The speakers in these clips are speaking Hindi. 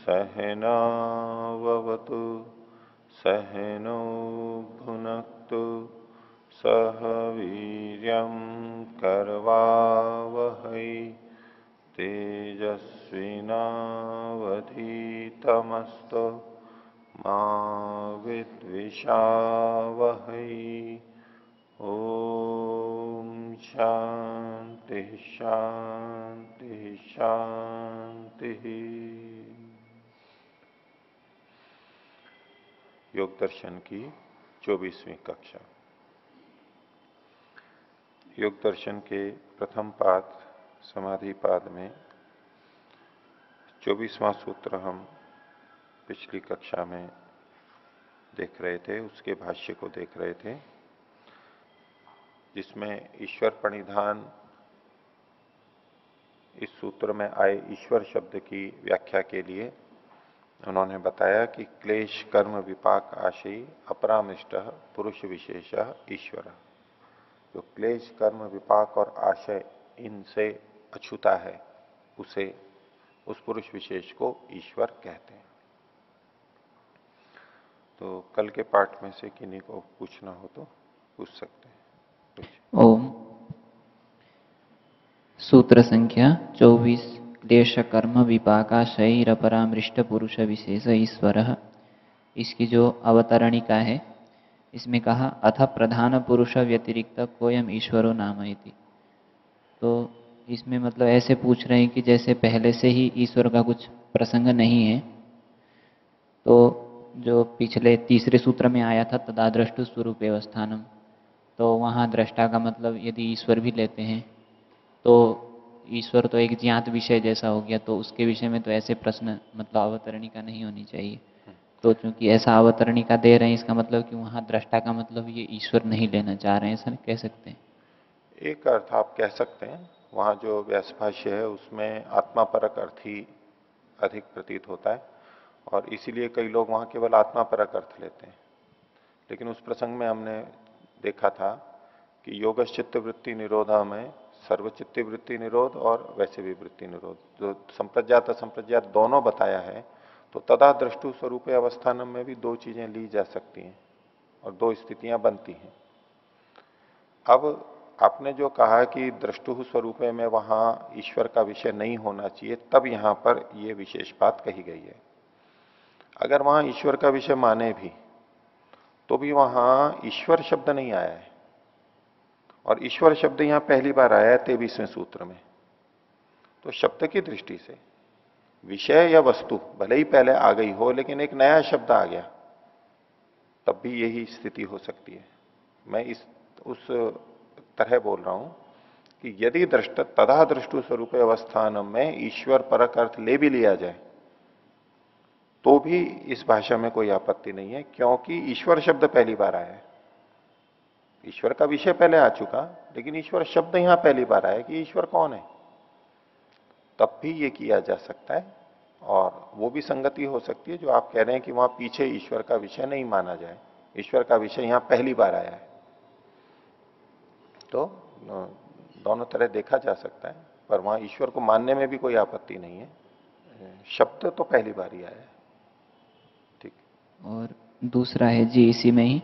सहनावतु सहनौ भुनक्तु सह वीर्यं करवावहै तेजस्विनावधीतमस्तु मा विद्विषावहै। ओम शांति शांति शांति। योग दर्शन की 24वीं कक्षा। योग दर्शन के प्रथम पाद समाधि पाद में 24वां सूत्र हम पिछली कक्षा में देख रहे थे, उसके भाष्य को देख रहे थे, जिसमें ईश्वर प्रणिधान इस सूत्र में आए ईश्वर शब्द की व्याख्या के लिए उन्होंने बताया कि क्लेश कर्म विपाक आशयी अपरामृष्ट पुरुष विशेष ईश्वर। जो क्लेश कर्म विपाक और आशय इनसे अछूता है उसे, उस पुरुष विशेष को ईश्वर कहते हैं। तो कल के पाठ में से किन्हीं को पूछना हो तो पूछ सकते हैं। ओम। सूत्र संख्या 24। क्लेश कर्म विपाकाशयैर परामृष्ट पुरुष विशेष ईश्वर। इसकी जो अवतरणिका है इसमें कहा अथ प्रधान पुरुष व्यतिरिक्त कोयम ईश्वरो नाम इति। तो इसमें मतलब ऐसे पूछ रहे हैं कि जैसे पहले से ही ईश्वर का कुछ प्रसंग नहीं है। तो जो पिछले तीसरे सूत्र में आया था तदा द्रष्टु स्वरूप अवस्थानम, तो वहाँ दृष्टा का मतलब यदि ईश्वर भी लेते हैं तो ईश्वर तो एक ज्ञात विषय जैसा हो गया, तो उसके विषय में तो ऐसे प्रश्न मतलब अवतरणिका नहीं होनी चाहिए। तो चूंकि ऐसा अवतरणिका दे रहे हैं इसका मतलब कि वहाँ दृष्टा का मतलब ये ईश्वर नहीं लेना चाह रहे हैं, ऐसा कह सकते हैं। एक अर्थ आप कह सकते हैं, वहां जो व्यास भाष्य है उसमें आत्मापरक अर्थ ही अधिक प्रतीत होता है और इसीलिए कई लोग वहां केवल आत्मापरक अर्थ लेते हैं। लेकिन उस प्रसंग में हमने देखा था कि योगश्चित्त वृत्ति निरोधा में सर्वचित्ती वृत्ति निरोध और वैसे भी वृत्ति निरोध, जो संप्रज्ञात असंप्रज्ञात दोनों बताया है, तो तदा द्रष्टु स्वरूप अवस्थानम में भी दो चीजें ली जा सकती हैं और दो स्थितियां बनती हैं। अब आपने जो कहा कि द्रष्टु स्वरूप में वहां ईश्वर का विषय नहीं होना चाहिए, तब यहां पर यह विशेष बात कही गई है। अगर वहां ईश्वर का विषय माने भी तो भी वहां ईश्वर शब्द नहीं आया है, और ईश्वर शब्द यहां पहली बार आया है 23वें सूत्र में। तो शब्द की दृष्टि से विषय या वस्तु भले ही पहले आ गई हो, लेकिन एक नया शब्द आ गया, तब भी यही स्थिति हो सकती है। मैं उस तरह बोल रहा हूं कि यदि तदा दृष्टु स्वरूप अवस्थान में ईश्वर परक अर्थ ले भी लिया जाए तो भी इस भाषा में कोई आपत्ति नहीं है, क्योंकि ईश्वर शब्द पहली बार आया है। ईश्वर का विषय पहले आ चुका, लेकिन ईश्वर शब्द यहां पहली बार आया कि ईश्वर कौन है, तब भी ये किया जा सकता है। और वो भी संगति हो सकती है जो आप कह रहे हैं कि वहां पीछे ईश्वर का विषय नहीं माना जाए, ईश्वर का विषय यहां पहली बार आया है। तो दोनों तरह देखा जा सकता है, पर वहां ईश्वर को मानने में भी कोई आपत्ति नहीं है, शब्द तो पहली बार ही आया है। ठीक। और दूसरा है जी इसी में ही,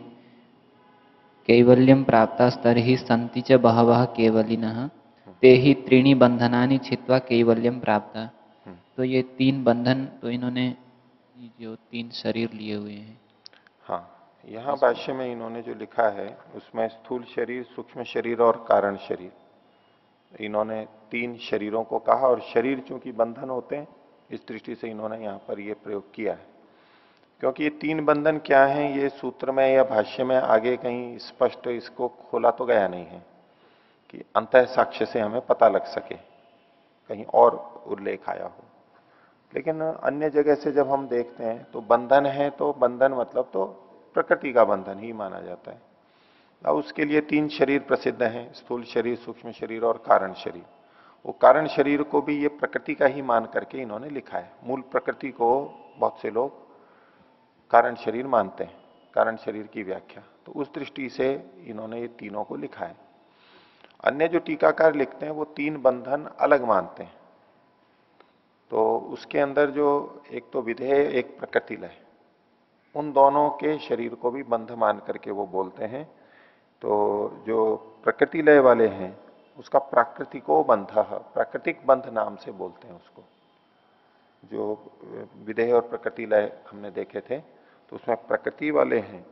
कैवल्यम प्राप्ता स्तर ही संति च बहवः केवलिनः ते ही त्रीणि बंधनानि छित्वा कैवल्यम प्राप्ता। तो ये तीन बंधन तो इन्होंने जो तीन शरीर लिए हुए हैं। हाँ, यहां भाष्य में इन्होंने जो लिखा है उसमें स्थूल शरीर, सूक्ष्म शरीर और कारण शरीर, इन्होंने तीन शरीरों को कहा, और शरीर चूंकि बंधन होते हैं इस दृष्टि से इन्होंने यहां पर यह प्रयोग किया है। क्योंकि ये तीन बंधन क्या हैं, ये सूत्र में या भाष्य में आगे कहीं स्पष्ट इसको खोला तो गया नहीं है कि अंतः साक्ष्य से हमें पता लग सके, कहीं और उल्लेख आया हो। लेकिन अन्य जगह से जब हम देखते हैं तो बंधन है, तो बंधन मतलब तो प्रकृति का बंधन ही माना जाता है। अब उसके लिए तीन शरीर प्रसिद्ध हैं, स्थूल शरीर, सूक्ष्म शरीर और कारण शरीर। वो कारण शरीर को भी ये प्रकृति का ही मान करके इन्होंने लिखा है। मूल प्रकृति को बहुत से लोग कारण शरीर मानते हैं, कारण शरीर की व्याख्या, तो उस दृष्टि से इन्होंने ये तीनों को लिखा है। अन्य जो टीकाकार लिखते हैं वो तीन बंधन अलग मानते हैं। तो उसके अंदर जो एक तो विधेय एक प्रकृति लय, उन दोनों के शरीर को भी बंध मान करके वो बोलते हैं। तो जो प्रकृति लय वाले हैं उसका प्राकृतिको बंध, प्राकृतिक बंध नाम से बोलते हैं उसको। जो विधेय और प्रकृति लय हमने देखे थे तो उसमें प्रकृति वाले हैं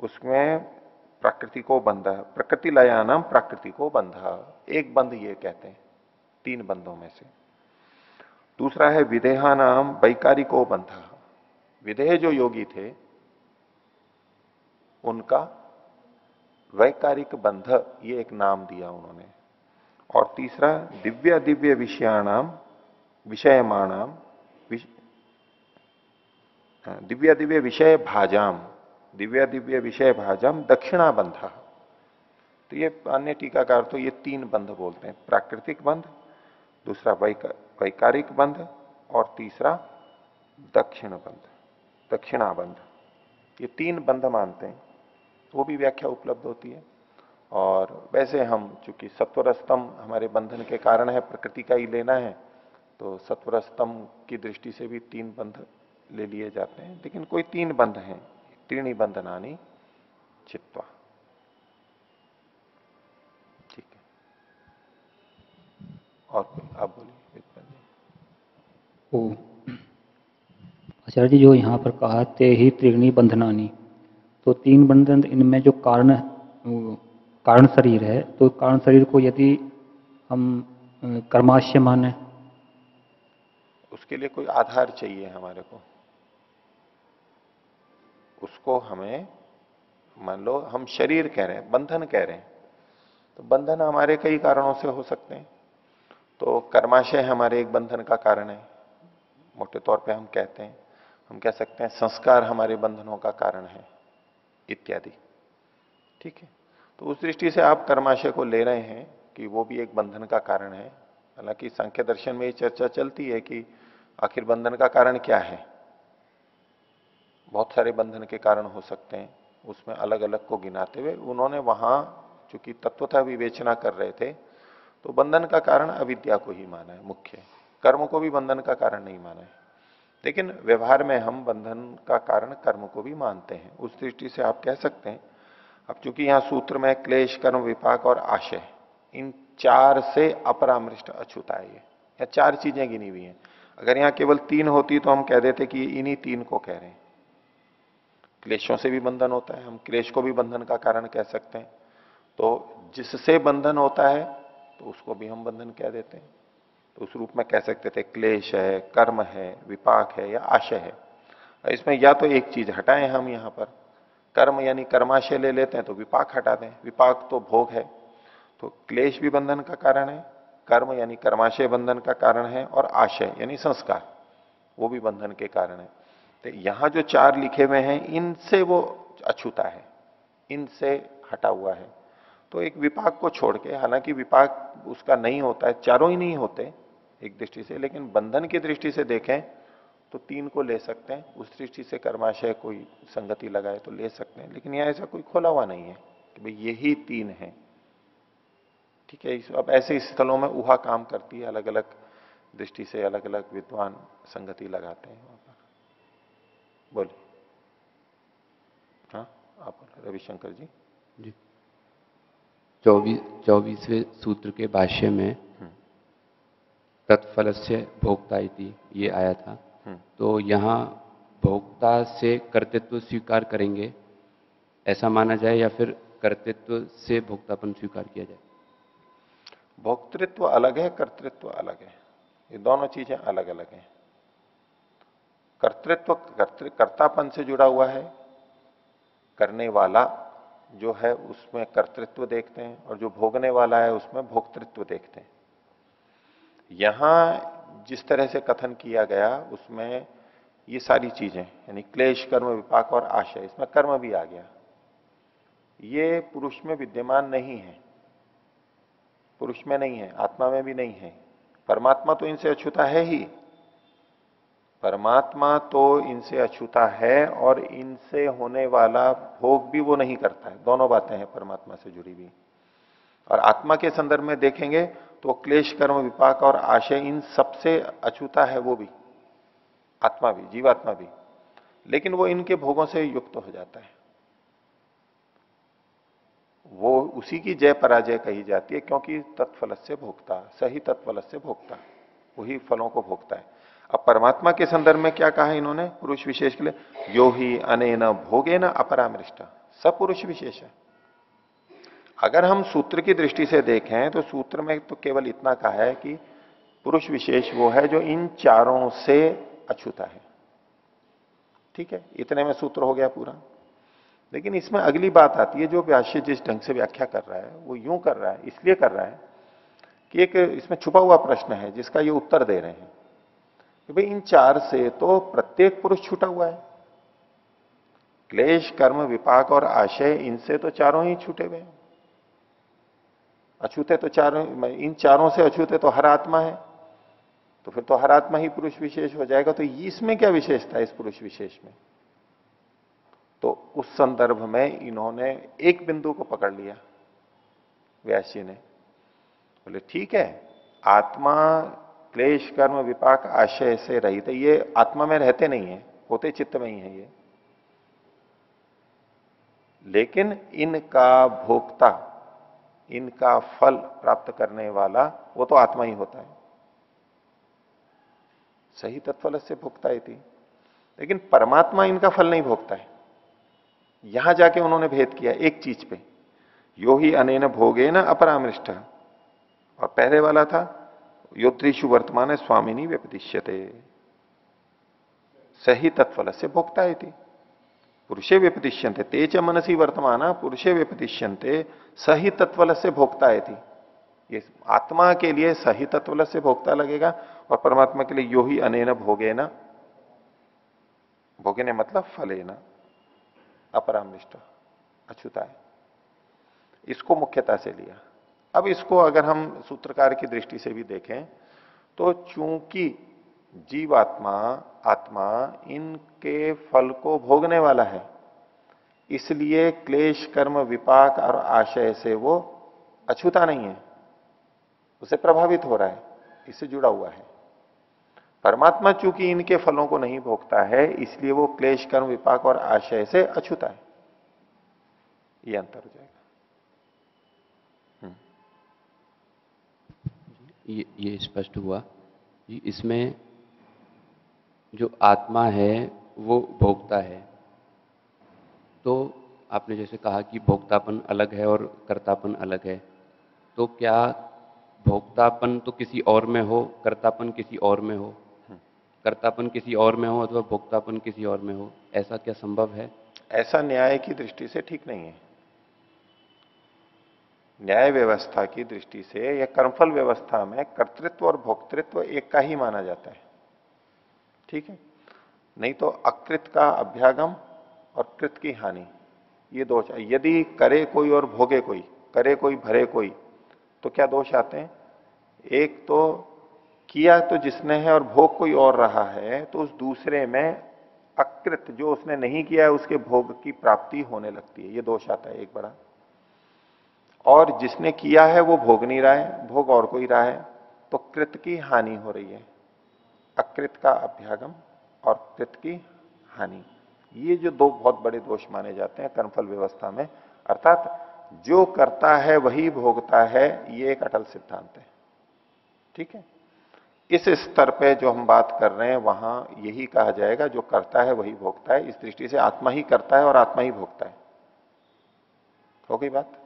उसमें प्राकृतिको बंध, प्रकृति लयानाम प्राकृतिको बंध, एक बंध ये कहते हैं 3 बंधों में से। दूसरा है विदेहा नाम वैकारिको बंध, विदेह जो योगी थे उनका वैकारिक बंध ये एक नाम दिया उन्होंने। और तीसरा दिव्य दिव्य विषयाणाम विषयमाणाम दिव्य दिव्य विषय भाजाम, दिव्य दिव्य विषय भाजाम दक्षिणा बंध। तो ये अन्य टीकाकार तो ये 3 बंध बोलते हैं, प्राकृतिक बंध, दूसरा वैकारिक बंध और तीसरा दक्षिण बंध, दक्षिणा बंध। ये 3 बंध मानते हैं, वो भी व्याख्या उपलब्ध होती है। और वैसे हम चूंकि सत्वरस्तम हमारे बंधन के कारण है, प्रकृति का ही लेना है, तो सत्वरस्तम की दृष्टि से भी 3 बंध ले लिए जाते हैं। लेकिन कोई 3 बंध हैं, 3 बंधनानि चित्वा। ठीक है, और आप बोलिए। ओ आचार्य जी, जो यहाँ पर कहा ते ही त्रिगुणी बंधनानी, तो 3 बंधन, इनमें जो कारण शरीर है, तो कारण शरीर को यदि हम कर्माशय माने, उसके लिए कोई आधार चाहिए हमारे को। उसको हमें, मान लो हम शरीर कह रहे हैं, बंधन कह रहे हैं, तो बंधन हमारे कई कारणों से हो सकते हैं। तो कर्माशय हमारे एक बंधन का कारण है, मोटे तौर पे हम कहते हैं। हम कह सकते हैं संस्कार हमारे बंधनों का कारण है इत्यादि। ठीक है, तो उस दृष्टि से आप कर्माशय को ले रहे हैं कि वो भी एक बंधन का कारण है। हालांकि सांख्य दर्शन में ये चर्चा चलती है कि आखिर बंधन का कारण क्या है। बहुत सारे बंधन के कारण हो सकते हैं, उसमें अलग अलग को गिनाते हुए उन्होंने वहां चूंकि तत्वतः विवेचना कर रहे थे, तो बंधन का कारण अविद्या को ही माना है मुख्य, कर्म को भी बंधन का कारण नहीं माना है। लेकिन व्यवहार में हम बंधन का कारण कर्म को भी मानते हैं। उस दृष्टि से आप कह सकते हैं, अब चूंकि यहां सूत्र में क्लेश, कर्म, विपाक और आशय, इन 4 से अपरामृष्ट अछूता है। ये या 4 चीजें गिनी हुई हैं। अगर यहां केवल 3 होती तो हम कह देते कि इन्हीं 3 को कह रहे हैं। क्लेशों से भी बंधन होता है, हम क्लेश को भी बंधन का कारण कह सकते हैं। तो जिससे बंधन होता है तो उसको भी हम बंधन कह देते हैं। तो उस रूप में कह सकते थे क्लेश है, कर्म है, विपाक है या आशय है। इसमें या तो एक चीज हटाएं हम यहां पर, कर्म यानी कर्माशय ले लेते हैं तो विपाक हटा दें, विपाक तो भोग है। तो क्लेश भी बंधन का कारण है, कर्म यानी कर्माशय बंधन का कारण है, और आशय यानी संस्कार वो भी बंधन के कारण है। तो यहां जो 4 लिखे हुए हैं इनसे वो अछूता है, इनसे हटा हुआ है। तो एक विपाक को छोड़ के, हालांकि विपाक उसका नहीं होता है, चारों ही नहीं होते एक दृष्टि से, लेकिन बंधन की दृष्टि से देखें तो 3 को ले सकते हैं। उस दृष्टि से कर्माशय कोई संगति लगाए तो ले सकते हैं, लेकिन यहां ऐसा कोई खोला हुआ नहीं है कि भाई यही 3 है। ठीक है, अब ऐसे स्थलों में ऊहा काम करती है, अलग अलग दृष्टि से अलग अलग विद्वान संगति लगाते हैं वहां पर। बोलिए। हाँ, आप बोले रविशंकर जी। जी, 24वें सूत्र के भाष्य में तत्फल से भोक्ता इति ये आया था। तो यहाँ भोक्ता से कर्तृत्व स्वीकार करेंगे ऐसा माना जाए, या फिर कर्तृत्व से भोक्तापन स्वीकार किया जाए? भोक्तृत्व अलग है, कर्तृत्व अलग है, ये दोनों चीजें अलग अलग हैं। कर्तृत्व कर्तापन से जुड़ा हुआ है, करने वाला जो है उसमें कर्तृत्व देखते हैं, और जो भोगने वाला है उसमें भोक्तृत्व देखते हैं। यहां जिस तरह से कथन किया गया उसमें ये सारी चीजें यानी क्लेश, कर्म, विपाक और आशय, इसमें कर्म भी आ गया, ये पुरुष में विद्यमान नहीं है, पुरुष में नहीं है, आत्मा में भी नहीं है। परमात्मा तो इनसे अछूता है ही, परमात्मा तो इनसे अछूता है, और इनसे होने वाला भोग भी वो नहीं करता है। दोनों बातें हैं परमात्मा से जुड़ी हुई। और आत्मा के संदर्भ में देखेंगे तो क्लेश कर्म विपाक और आशय इन सबसे अछूता है वो भी, आत्मा भी, जीवात्मा भी, लेकिन वो इनके भोगों से युक्त हो जाता है। वो उसी की जय पराजय कही जाती है, क्योंकि तत्फल से भोगता, सही तत्फल से भोगता, वही फलों को भोगता है। अब परमात्मा के संदर्भ में क्या कहा इन्होंने पुरुष विशेष के लिए, यो ही अनेन भोगेन अपरामृष्ट, सब पुरुष विशेष है। अगर हम सूत्र की दृष्टि से देखें तो सूत्र में तो केवल इतना कहा है कि पुरुष विशेष वो है जो इन चारों से अछूता है। ठीक है, इतने में सूत्र हो गया पूरा। लेकिन इसमें अगली बात आती है, जो व्यास्य जिस ढंग से व्याख्या कर रहा है वो यूं कर रहा है, इसलिए कर रहा है कि एक इसमें छुपा हुआ प्रश्न है जिसका ये उत्तर दे रहे हैं कि भाई इन चार से तो प्रत्येक पुरुष छूटा हुआ है। क्लेश कर्म विपाक और आशय, इनसे तो चारों ही छूटे हुए हैं। अछूते तो चारों, इन चारों से अछूते तो हर आत्मा है, तो फिर तो हर आत्मा ही पुरुष विशेष हो जाएगा। तो इसमें क्या विशेषता है इस पुरुष विशेष में? तो उस संदर्भ में इन्होंने एक बिंदु को पकड़ लिया व्यास जी ने, बोले ठीक है, आत्मा क्लेश कर्म विपाक आशय से रहित है, ये आत्मा में रहते नहीं है, होते चित्त में ही है ये, लेकिन इनका भोक्ता, इनका फल प्राप्त करने वाला वो तो आत्मा ही होता है। सही तत्फल से भोक्ता ही थी, लेकिन परमात्मा इनका फल नहीं भोगता है। यहां जाके उन्होंने भेद किया एक चीज पे, यो ही अनेन भोगेन अपरामृष्ट, और पहले वाला था योत्रिषु वर्तमान स्वामिनी व्यपदिश्यते, सही तत्फल से भोक्ता ही थी। पुरुषे व्यपदिश्यन्ते तेज मनसी वर्तमान पुरुषे व्यपदिश्यन्ते, सही तत्फल से भोक्ता है थी। ये आत्मा के लिए सही तत्फल से भोक्ता लगेगा, और परमात्मा के लिए यो ही अनेन भोगेन, भोगेने मतलब फलेना अपरामृष्ट, अछूता है। इसको मुख्यता से लिया। अब इसको अगर हम सूत्रकार की दृष्टि से भी देखें तो चूंकि जीवात्मा, आत्मा इनके फल को भोगने वाला है, इसलिए क्लेश कर्म विपाक और आशय से वो अछूता नहीं है, उसे प्रभावित हो रहा है, इससे जुड़ा हुआ है। परमात्मा चूंकि इनके फलों को नहीं भोगता है, इसलिए वो क्लेश कर्म विपाक और आशय से अछूता है। ये अंतर हो जाएगा। ये स्पष्ट हुआ कि इसमें जो आत्मा है वो भोक्ता है। तो आपने जैसे कहा कि भोक्तापन अलग है और कर्तापन अलग है, तो क्या भोक्तापन तो किसी और में हो, कर्तापन किसी और में हो, कर्तापन किसी और में हो अथवा भोक्तापन किसी और में हो, ऐसा क्या संभव है? ऐसा न्याय की दृष्टि से ठीक नहीं है। न्याय व्यवस्था की दृष्टि से या कर्मफल व्यवस्था में कर्तृत्व और भोक्तृत्व एक का ही माना जाता है। ठीक है, नहीं तो अकृत का अभ्यागम और कृत की हानि, ये दोष। यदि करे कोई और भोगे कोई, करे कोई भरे कोई, तो क्या दोष आते हैं? एक तो किया तो जिसने है और भोग कोई और रहा है, तो उस दूसरे में अकृत, जो उसने नहीं किया है उसके भोग की प्राप्ति होने लगती है, ये दोष आता है एक बड़ा। और जिसने किया है वो भोग नहीं रहा है, भोग और कोई रहा है, तो कृत की हानि हो रही है। अकृत का अभ्यागम और कृत की हानि, ये जो दो बहुत बड़े दोष माने जाते हैं कर्मफल व्यवस्था में। अर्थात जो करता है वही भोगता है, ये एक अटल सिद्धांत है। ठीक है, इस स्तर पे जो हम बात कर रहे हैं वहां यही कहा जाएगा, जो करता है वही भोगता है। इस दृष्टि से आत्मा ही करता है और आत्मा ही भोगता है। हो गई बात?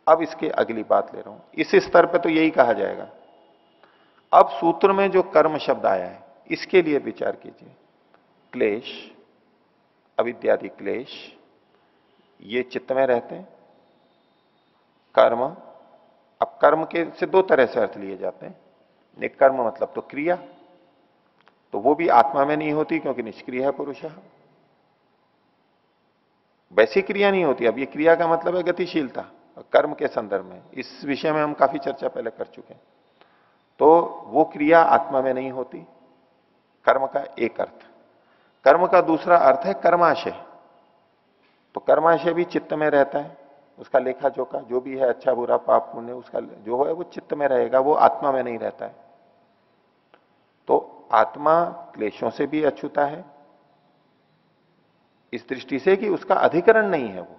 अब इसके अगली बात ले रहा हूं, इस स्तर पे तो यही कहा जाएगा। अब सूत्र में जो कर्म शब्द आया है, इसके लिए विचार कीजिए। क्लेश, अविद्यादि क्लेश, ये चित्त में रहते हैं। कर्म, अब कर्म के से दो तरह से अर्थ लिए जाते हैं। एक कर्म मतलब तो क्रिया, तो वो भी आत्मा में नहीं होती क्योंकि निष्क्रिय है पुरुष। वैसी क्रिया नहीं होती। अब ये क्रिया का मतलब है गतिशीलता कर्म के संदर्भ में। इस विषय में हम काफी चर्चा पहले कर चुके हैं। तो वो क्रिया आत्मा में नहीं होती, कर्म का एक अर्थ। कर्म का दूसरा अर्थ है कर्माशय। तो कर्माशय भी चित्त में रहता है, उसका लेखा जोखा जो भी है, अच्छा बुरा पाप पुण्य, उसका जो है वो चित्त में रहेगा, वो आत्मा में नहीं रहता है। तो आत्मा क्लेशों से भी अछूता है इस दृष्टि से कि उसका अधिकरण नहीं है, वो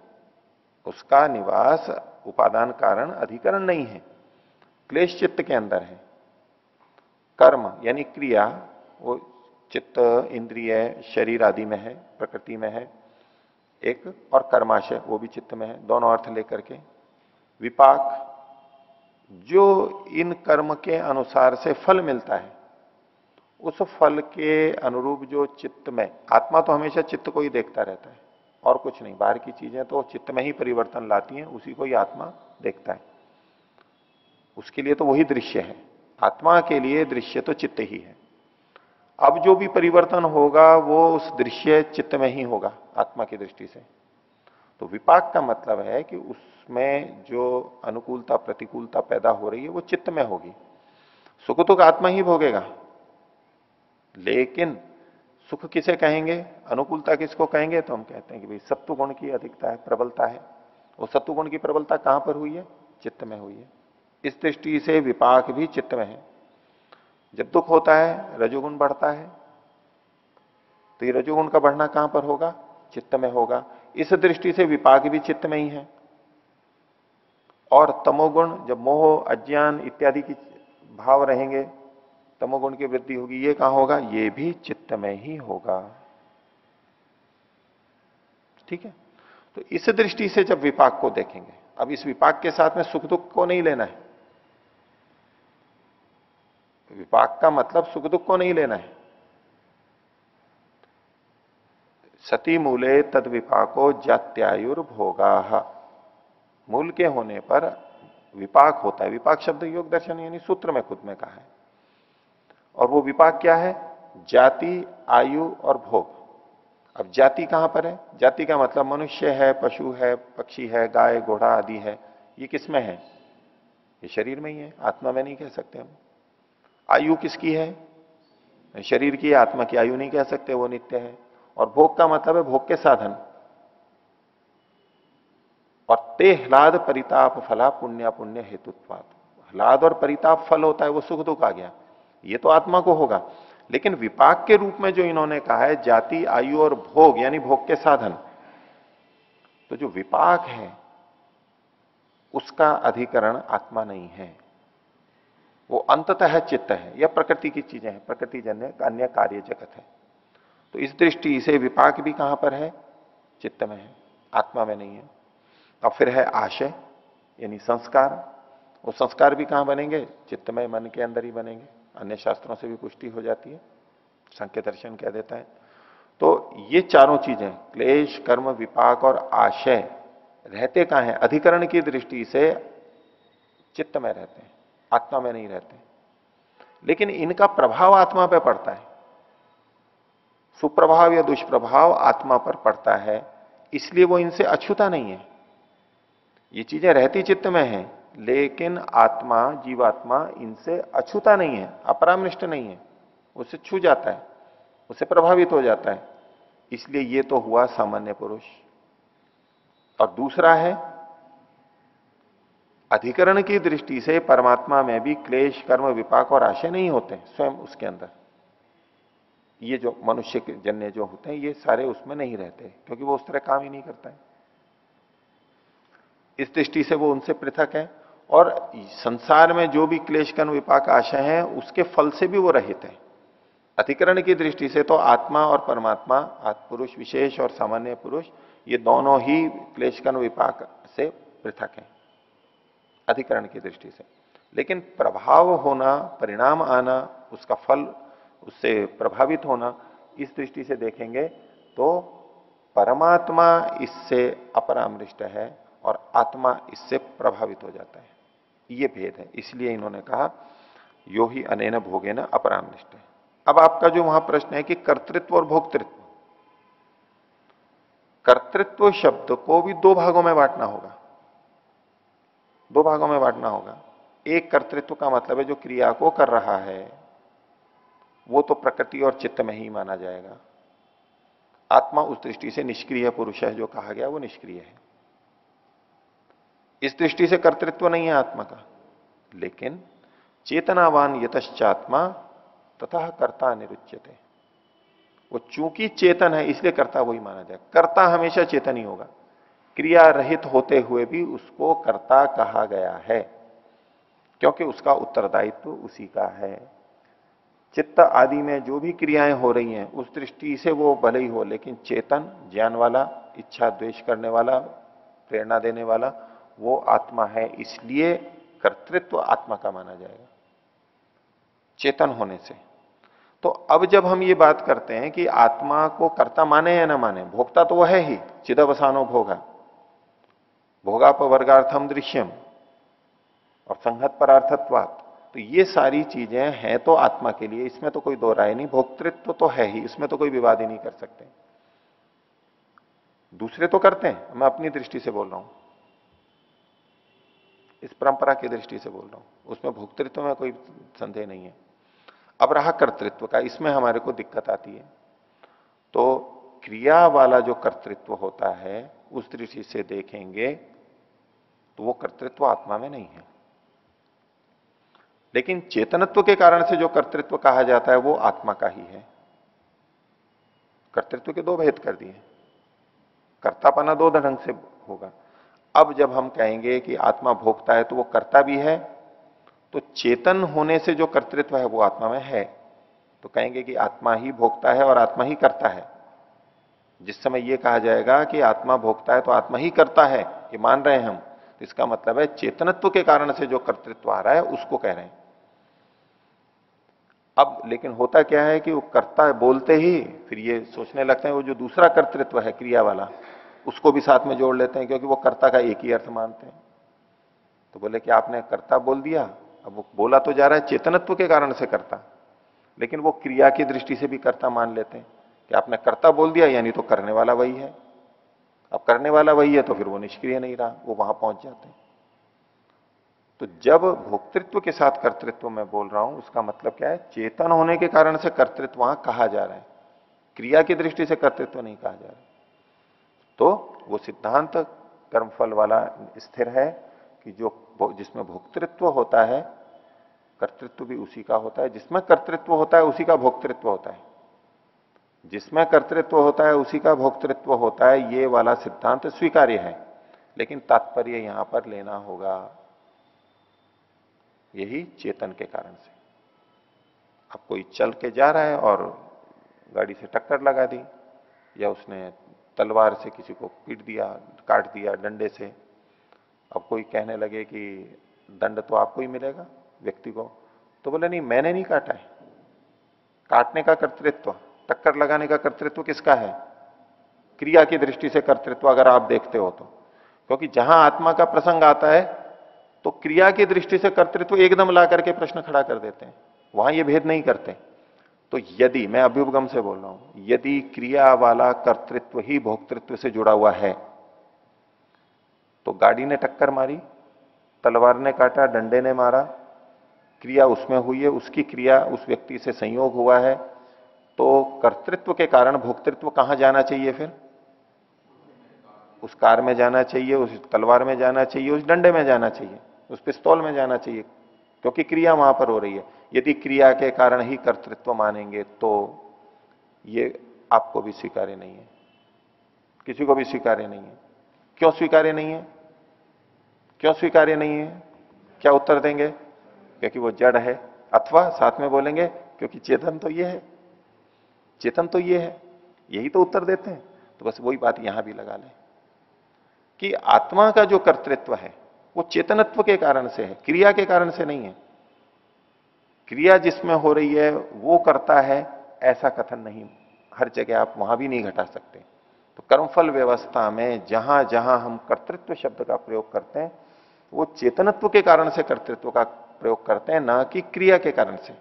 उसका निवास उपादान कारण अधिकरण नहीं है, क्लेश चित्त के अंदर है। कर्म यानी क्रिया वो चित्त, इंद्रिय, शरीर आदि में है, प्रकृति में है एक, और कर्माशय वो भी चित्त में है, दोनों अर्थ लेकर के। विपाक जो इन कर्म के अनुसार से फल मिलता है, उस फल के अनुरूप जो चित्त में, आत्मा तो हमेशा चित्त को ही देखता रहता है और कुछ नहीं, बाहर की चीजें तो चित्त में ही परिवर्तन लाती हैं, उसी को ही आत्मा देखता है, उसके लिए तो वही दृश्य है। आत्मा के लिए दृश्य तो चित्त ही है। अब जो भी परिवर्तन होगा वो उस दृश्य चित्त में ही होगा आत्मा की दृष्टि से। तो विपाक का मतलब है कि उसमें जो अनुकूलता प्रतिकूलता पैदा हो रही है वो चित्त में होगी। सुख दुख आत्मा ही भोगेगा, लेकिन सुख किसे कहेंगे, अनुकूलता किसको कहेंगे, तो हम कहते हैं कि भाई सत्व गुण की अधिकता है, प्रबलता है। वो सत्व गुण की प्रबलता कहां पर हुई है, चित्त में हुई है। इस दृष्टि से विपाक भी चित्त में है। जब दुख होता है रजोगुण बढ़ता है, तो ये रजोगुण का बढ़ना कहां पर होगा, चित्त में होगा। इस दृष्टि से विपाक भी चित्त में ही है। और तमोगुण, जब मोह अज्ञान इत्यादि की भाव रहेंगे, तमोगुण की वृद्धि होगी, ये कहां होगा, ये भी चित्त में ही होगा। ठीक है। तो इस दृष्टि से जब विपाक को देखेंगे, अब इस विपाक के साथ में सुख दुख को नहीं लेना है। विपाक का मतलब सुख दुख को नहीं लेना है। सती मूले तद विपाको जात्यायुर्भोगा, मूल के होने पर विपाक होता है। विपाक शब्द योग दर्शन यानी सूत्र में खुद में कहा है। और वो विपाक क्या है, जाति, आयु और भोग। अब जाति कहां पर है, जाति का मतलब मनुष्य है, पशु है, पक्षी है, गाय घोड़ा आदि है। ये किसमें है, ये शरीर में ही है, आत्मा में नहीं कह सकते हम। आयु किसकी है, शरीर की, आत्मा की आयु नहीं कह सकते, वो नित्य है। और भोग का मतलब है भोग के साधन। और ते ह्लाद परिताप फला पुण्य पुण्य हेतुत्वात्, ह्लाद और परिताप फल होता है, वो सुख दुख आ गया, ये तो आत्मा को होगा। लेकिन विपाक के रूप में जो इन्होंने कहा है जाति, आयु और भोग यानी भोग के साधन, तो जो विपाक है उसका अधिकरण आत्मा नहीं है, वो अंततः चित्त है या प्रकृति की चीजें हैं, प्रकृति जन्य अन्य कार्य जगत है। तो इस दृष्टि से विपाक भी कहां पर है, चित्त में है, आत्मा में नहीं है। अब फिर है आशय यानी संस्कार। वो संस्कार भी कहां बनेंगे, चित्त में, मन के अंदर ही बनेंगे। अन्य शास्त्रों से भी पुष्टि हो जाती है, सांख्य दर्शन कह देता है। तो ये चारों चीजें, क्लेश, कर्म, विपाक और आशय, रहते कहां हैं, अधिकरण की दृष्टि से चित्त में रहते हैं, आत्मा में नहीं रहते। लेकिन इनका प्रभाव आत्मा पर पड़ता है, सुप्रभाव या दुष्प्रभाव आत्मा पर पड़ता है, इसलिए वो इनसे अछूता नहीं है। ये चीजें रहती चित्त में हैं, लेकिन आत्मा, जीवात्मा इनसे अछूता नहीं है, अपरामृष्ट नहीं है, उससे छू जाता है, उससे प्रभावित हो जाता है। इसलिए ये तो हुआ सामान्य पुरुष। और दूसरा है अधिकरण की दृष्टि से परमात्मा में भी क्लेश, कर्म, विपाक और आशय नहीं होते स्वयं उसके अंदर। ये जो मनुष्य के जन्य जो होते हैं ये सारे उसमें नहीं रहते, क्योंकि वो उस तरह काम ही नहीं करता है। इस दृष्टि से वो उनसे पृथक है। और संसार में जो भी क्लेश, कर्म, विपाक, आशय है उसके फल से भी वो रहित है। अधिकरण की दृष्टि से तो आत्मा और परमात्मा, पुरुष विशेष और सामान्य पुरुष, ये दोनों ही क्लेश, कर्म, विपाक से पृथक हैं अधिकरण की दृष्टि से। लेकिन प्रभाव होना, परिणाम आना, उसका फल उससे प्रभावित होना, इस दृष्टि से देखेंगे तो परमात्मा इससे अपरामृष्ट है और आत्मा इससे प्रभावित हो जाता है। ये भेद है। इसलिए इन्होंने कहा यो ही अनेन भोगेन अपरामृष्ट है। अब आपका जो वहां प्रश्न है कि कर्तृत्व और भोक्तृत्व, कर्तृत्व शब्द को भी दो भागों में बांटना होगा, दो भागों में बांटना होगा। एक कर्तृत्व का मतलब है जो क्रिया को कर रहा है, वो तो प्रकृति और चित्त में ही माना जाएगा। आत्मा उस दृष्टि से निष्क्रिय पुरुष है, जो कहा गया वो निष्क्रिय है। इस दृष्टि से कर्तृत्व नहीं है आत्मा का, लेकिन चेतनावान यतश्चात्मा तथा कर्ता निरुच्यते। वो चूंकि चेतन है इसलिए कर्ता वही माना जाए। कर्ता हमेशा चेतन ही होगा, क्रिया रहित होते हुए भी उसको कर्ता कहा गया है, क्योंकि उसका उत्तरदायित्व उसी का है। चित्त आदि में जो भी क्रियाएं हो रही हैं उस दृष्टि से वो भले ही हो, लेकिन चेतन, ज्ञान वाला, इच्छा द्वेष करने वाला, प्रेरणा देने वाला, वो आत्मा है, इसलिए कर्तृत्व आत्मा का माना जाएगा चेतन होने से। तो अब जब हम ये बात करते हैं कि आत्मा को कर्ता माने या ना माने, भोक्ता तो वो है ही, चिदवसानो भोगा, भोगापवर्गार्थम दृश्यम और संहत परार्थत्वात्, तो ये सारी चीजें हैं तो आत्मा के लिए, इसमें तो कोई दो राय नहीं, भोक्तृत्व तो है ही, इसमें तो कोई विवाद ही नहीं कर सकते। दूसरे तो करते हैं, मैं अपनी दृष्टि से बोल रहा हूं, इस परंपरा की दृष्टि से बोल रहा हूं, उसमें भोक्तृत्व में कोई संदेह नहीं है। अब रहा कर्तृत्व का, इसमें हमारे को दिक्कत आती है। तो क्रिया वाला जो कर्तृत्व होता है उस दृष्टि से देखेंगे तो वो कर्तृत्व आत्मा में नहीं है, लेकिन चेतनत्व के कारण से जो कर्तृत्व कहा जाता है वो आत्मा का ही है। कर्तृत्व के दो भेद कर दिए, कर्तापना दो ढंग से होगा। अब जब हम कहेंगे कि आत्मा भोक्ता है तो वो कर्ता भी है, तो चेतन होने से जो कर्तृत्व है वो आत्मा में है, तो कहेंगे कि आत्मा ही भोक्ता है और आत्मा ही करता है। जिस समय ये कहा जाएगा कि आत्मा भोक्ता है तो आत्मा ही करता है, ये मान रहे हैं हम, तो इसका मतलब है चेतनत्व के कारण से जो कर्तृत्व आ रहा है उसको कह रहे हैं। अब लेकिन होता क्या है कि वो कर्ता बोलते ही फिर ये सोचने लगते हैं वो जो दूसरा कर्तृत्व है क्रिया वाला, उसको भी साथ में जोड़ लेते हैं, क्योंकि वो कर्ता का एक ही अर्थ मानते हैं। तो बोले कि आपने कर्ता बोल दिया, अब वो बोला तो जा रहा है चेतनत्व के कारण से कर्ता, लेकिन वो क्रिया की दृष्टि से भी कर्ता मान लेते हैं कि आपने कर्ता बोल दिया यानी तो करने वाला वही है। अब करने वाला वही है तो फिर वो निष्क्रिय नहीं रहा, वो वहां पहुंच जाते हैं। तो जब भोक्तृत्व के साथ कर्तृत्व मैं बोल रहा हूं, उसका मतलब क्या है, चेतन होने के कारण से कर्तृत्व वहां कहा जा रहा है, क्रिया की दृष्टि से कर्तृत्व नहीं कहा जा रहा। तो वो सिद्धांत कर्मफल वाला स्थिर है कि जो जिसमें भोक्तृत्व होता है कर्तृत्व भी उसी का होता है, जिसमें कर्तृत्व होता है उसी का भोक्तृत्व होता है, जिसमें कर्तृत्व होता है उसी का भोक्तृत्व होता है। ये वाला सिद्धांत स्वीकार्य है, लेकिन तात्पर्य यहां पर लेना होगा यही चेतन के कारण से। अब कोई चल के जा रहा है और गाड़ी से टक्कर लगा दी, या उसने तलवार से किसी को पीट दिया, काट दिया डंडे से, अब कोई कहने लगे कि दंड तो आपको ही मिलेगा व्यक्ति को, तो बोले नहीं मैंने नहीं काटा है। काटने का कर्तृत्व, टक्कर लगाने का कर्तृत्व किसका है, क्रिया की दृष्टि से कर्तृत्व अगर आप देखते हो तो, क्योंकि जहां आत्मा का प्रसंग आता है तो क्रिया की दृष्टि से कर्तृत्व एकदम ला करके प्रश्न खड़ा कर देते हैं, वहां ये भेद नहीं करते। तो यदि मैं अभ्युपगम से बोल रहा हूं, यदि क्रिया वाला कर्तृत्व ही भोक्तृत्व से जुड़ा हुआ है, तो गाड़ी ने टक्कर मारी, तलवार ने काटा, डंडे ने मारा, क्रिया उसमें हुई है, उसकी क्रिया उस व्यक्ति से संयोग हुआ है, तो कर्तृत्व के कारण भोक्तृत्व कहां जाना चाहिए फिर, उस कार में जाना चाहिए, उस तलवार में जाना चाहिए, उस डंडे में जाना चाहिए, उस पिस्तौल में जाना चाहिए, क्योंकि क्रिया वहां पर हो रही है। यदि क्रिया के कारण ही कर्तृत्व मानेंगे तो ये आपको भी स्वीकार्य नहीं है, किसी को भी स्वीकार्य नहीं है। क्यों स्वीकार्य नहीं है, क्यों स्वीकार्य नहीं है, क्या उत्तर देंगे, क्योंकि वो जड़ है, अथवा साथ में बोलेंगे क्योंकि चेतन तो ये है, चेतन तो ये है, यही तो उत्तर देते हैं। तो बस वही बात यहां भी लगा लें कि आत्मा का जो कर्तृत्व है वो चेतनत्व के कारण से है, क्रिया के कारण से नहीं है। क्रिया जिसमें हो रही है वो करता है, ऐसा कथन नहीं हर जगह आप वहां भी नहीं घटा सकते। तो कर्मफल व्यवस्था में जहां जहां हम कर्तृत्व शब्द का प्रयोग करते हैं वो चेतनत्व के कारण से कर्तृत्व का प्रयोग करते हैं, ना कि क्रिया के कारण से।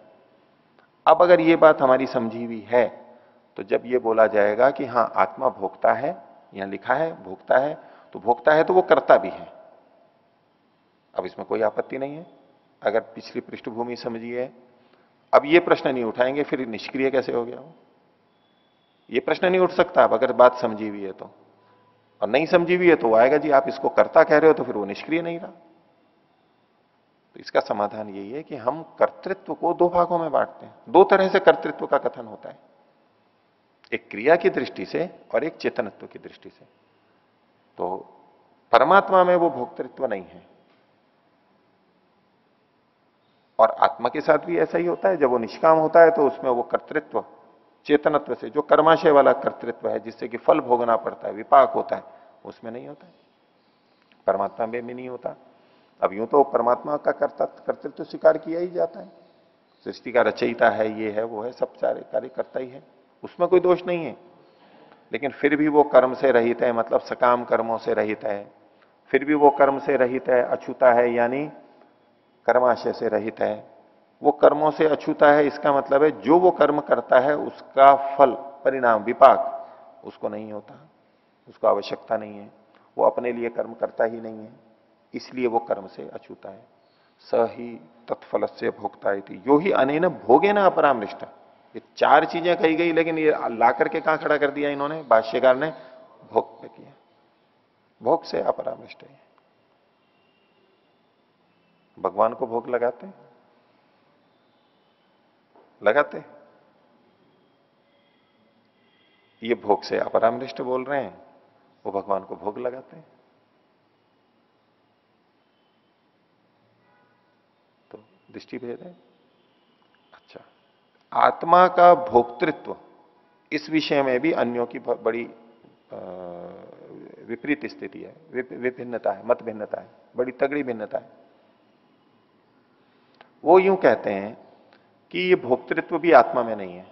अब अगर ये बात हमारी समझी हुई है तो जब ये बोला जाएगा कि हाँ आत्मा भोक्ता है, यहां लिखा है भोक्ता है, तो भोक्ता है तो वो कर्ता भी है, अब इसमें कोई आपत्ति नहीं है अगर पिछली पृष्ठभूमि समझी है। अब ये प्रश्न नहीं उठाएंगे फिर निष्क्रिय कैसे हो गया वो, ये प्रश्न नहीं उठ सकता अब अगर बात समझी हुई है तो। और नहीं समझी हुई है तो वो आएगा जी आप इसको कर्ता कह रहे हो, तो फिर वो निष्क्रिय नहीं रहा। तो इसका समाधान यही है कि हम कर्तृत्व को दो भागों में बांटते हैं। दो तरह से कर्तृत्व का कथन होता है, एक क्रिया की दृष्टि से और एक चेतनत्व की दृष्टि से। तो परमात्मा में वो भोक्तृत्व नहीं है, और आत्मा के साथ भी ऐसा ही होता है। जब वो निष्काम होता है तो उसमें वो कर्तृत्व चेतनत्व से, जो कर्माशय वाला कर्तृत्व है जिससे कि फल भोगना पड़ता है, विपाक होता है, उसमें नहीं होता है, परमात्मा में भी नहीं होता। अब यूं तो परमात्मा का कर्तृत्व स्वीकार किया ही जाता है, सृष्टि का रचयिता है, ये है वो है, सब सारे कार्य करता ही है, उसमें कोई दोष नहीं है। लेकिन फिर भी वो कर्म से रहित है, मतलब सकाम कर्मों से रहित है। फिर भी वो कर्म से रहित है, अछूता है, यानी कर्माशय से रहित है। वो कर्मों से अछूता है, इसका मतलब है जो वो कर्म करता है उसका फल, परिणाम, विपाक उसको नहीं होता, उसको आवश्यकता नहीं है, वो अपने लिए कर्म करता ही नहीं है, इसलिए वो कर्म से अछूता है। स ही तत्फल से भोक्ता इति यो ही अनेन भोगे न अपरामृष्ट। ये चार चीजें कही गई, लेकिन ये ला करके कहां खड़ा कर दिया इन्होंने, भाष्यकार ने, भोग पे किया। भोग से अपरामृष्ट है। भगवान को भोग लगाते हैं? लगाते? ये भोग से अपरामृष्ट बोल रहे हैं, वो भगवान को भोग लगाते हैं। तो दृष्टि भेद है। अच्छा, आत्मा का भोक्तृत्व, इस विषय में भी अन्यों की बड़ी विपरीत स्थिति है, विभिन्नता है, मत भिन्नता है, बड़ी तगड़ी भिन्नता है। वो यूं कहते हैं कि ये भोक्तृत्व भी आत्मा में नहीं है,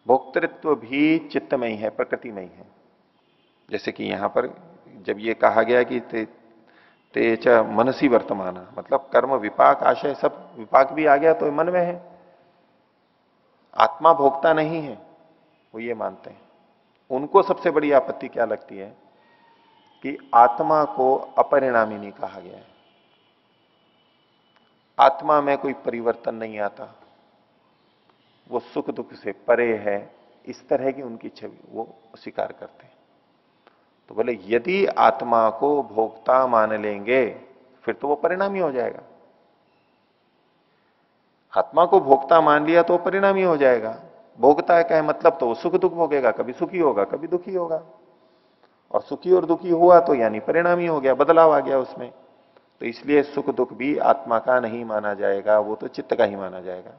भोक्तृत्व भी चित्त में ही है, प्रकृति में ही है। जैसे कि यहां पर जब ये कहा गया कि तेज मनसी वर्तमान, मतलब कर्म विपाक आशय सब विपाक भी आ गया तो मन में है, आत्मा भोक्ता नहीं है, वो ये मानते हैं। उनको सबसे बड़ी आपत्ति क्या लगती है कि आत्मा को अपरिणामी नहीं कहा गया है, आत्मा में कोई परिवर्तन नहीं आता, वो सुख दुख से परे है, इस तरह की उनकी छवि वो स्वीकार करते हैं। तो बोले यदि आत्मा को भोक्ता मान लेंगे फिर तो वो परिणामी हो जाएगा। आत्मा को भोक्ता मान लिया तो परिणामी हो जाएगा। भोगता का है मतलब तो वो सुख दुख भोगेगा, कभी सुखी होगा कभी दुखी होगा, और सुखी और दुखी हुआ तो यानी परिणामी हो गया, बदलाव आ गया उसमें। तो इसलिए सुख दुख भी आत्मा का नहीं माना जाएगा, वो तो चित्त का ही माना जाएगा।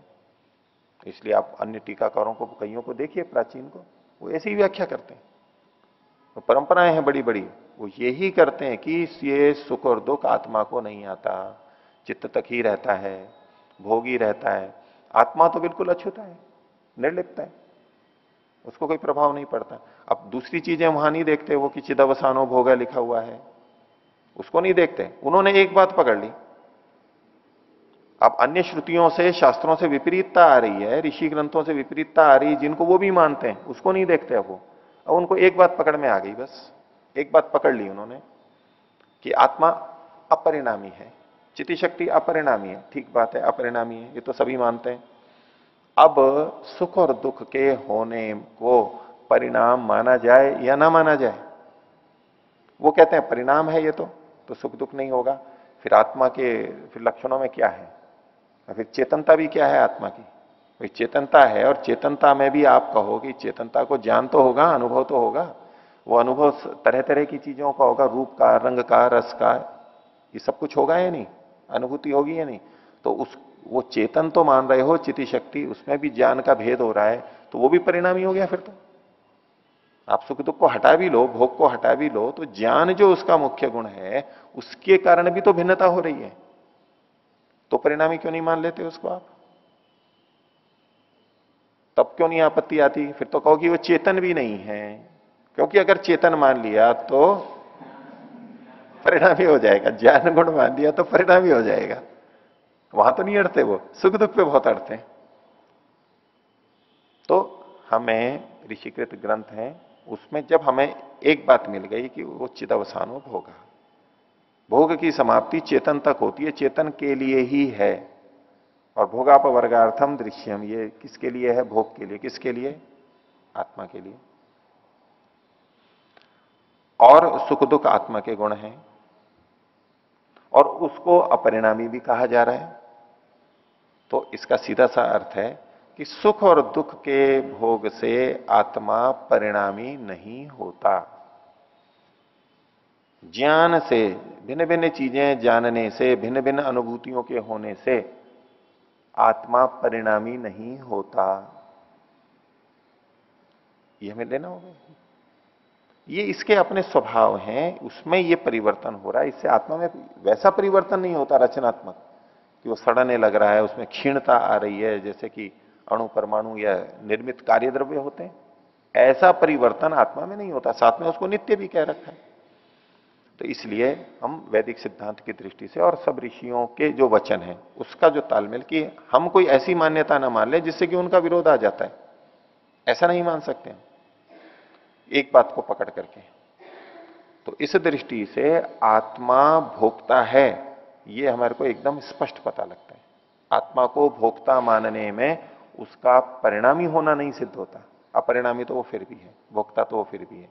इसलिए आप अन्य टीकाकारों को, कईयों को देखिए, प्राचीन को, वो ऐसी ही व्याख्या करते हैं। तो परंपराएं हैं बड़ी बड़ी, वो यही करते हैं कि ये सुख और दुख आत्मा को नहीं आता, चित्त तक ही रहता है, भोग ही रहता है। आत्मा तो बिल्कुल अछूता है, निर्लिप्त है, उसको कोई प्रभाव नहीं पड़ता। अब दूसरी चीजें वहां नहीं देखते वो कि चिदवसानो भोग लिखा हुआ है, उसको नहीं देखते। उन्होंने एक बात पकड़ ली, अब अन्य श्रुतियों से, शास्त्रों से विपरीतता आ रही है, ऋषि ग्रंथों से विपरीतता आ रही है, जिनको वो भी मानते हैं, उसको नहीं देखते अब वो। अब उनको एक बात पकड़ में आ गई, बस एक बात पकड़ ली उन्होंने कि आत्मा अपरिणामी है, चिति शक्ति अपरिणामी है। ठीक बात है, अपरिणामी है, ये तो सभी मानते हैं। अब सुख और दुख के होने को परिणाम माना जाए या ना माना जाए, वो कहते हैं परिणाम है ये तो सुख दुख नहीं होगा। फिर आत्मा के फिर लक्षणों में क्या है, फिर चेतनता भी क्या है आत्मा की, भाई चेतनता है, और चेतनता में भी आप कहो कि चेतनता को ज्ञान तो होगा, अनुभव तो होगा, वो अनुभव तरह तरह की चीजों का होगा, रूप का, रंग का, रस का, ये सब कुछ होगा या नहीं, अनुभूति होगी या नहीं। तो उस वो चेतन तो मान रहे हो, चिति शक्ति, उसमें भी ज्ञान का भेद हो रहा है, तो वो भी परिणामी हो गया। फिर तो आप सुख दुख को हटा भी लो, भोग को हटा भी लो, तो ज्ञान जो उसका मुख्य गुण है, उसके कारण भी तो भिन्नता हो रही है, तो परिणामी क्यों नहीं मान लेते उसको आप? तब क्यों नहीं आपत्ति आती? फिर तो कहो कि वो चेतन भी नहीं है, क्योंकि अगर चेतन मान लिया तो परिणामी हो जाएगा, ज्ञान गुण मान लिया तो परिणामी हो जाएगा। वहां तो नहीं अड़ते, वो सुख दुख पे बहुत अड़ते हैं। तो हमें ऋषिकृत ग्रंथ हैं, उसमें जब हमें एक बात मिल गई कि वो चिदवसानो भोगा, भोग की समाप्ति चेतन तक होती है, चेतन के लिए ही है। और भोगापवर्गार्थम दृश्यम, ये किसके लिए है? भोग के लिए। किसके लिए? आत्मा के लिए। और सुख दुख आत्मा के गुण हैं, और उसको अपरिणामी भी कहा जा रहा है। तो इसका सीधा सा अर्थ है कि सुख और दुख के भोग से आत्मा परिणामी नहीं होता। ज्ञान से, भिन्न भिन्न चीजें जानने से, भिन्न भिन्न अनुभूतियों के होने से आत्मा परिणामी नहीं होता। ये हमें लेना होगा। ये इसके अपने स्वभाव हैं, उसमें ये परिवर्तन हो रहा है। इससे आत्मा में वैसा परिवर्तन नहीं होता रचनात्मक कि वो सड़ने लग रहा है, उसमें क्षीणता आ रही है, जैसे कि अणु परमाणु या निर्मित कार्य द्रव्य होते हैं। ऐसा परिवर्तन आत्मा में नहीं होता। साथ में उसको नित्य भी कह रखा है। तो इसलिए हम वैदिक सिद्धांत की दृष्टि से और सब ऋषियों के जो वचन है उसका जो तालमेल, कि हम कोई ऐसी मान्यता ना मान ले जिससे कि उनका विरोध आ जाता है, ऐसा नहीं मान सकते हैं एक बात को पकड़ करके। तो इस दृष्टि से आत्मा भोक्ता है, ये हमारे को एकदम स्पष्ट पता लगता है। आत्मा को भोक्ता मानने में उसका परिणामी होना नहीं सिद्ध होता। अपरिणामी तो वो फिर भी है, भोक्ता तो वो फिर भी है।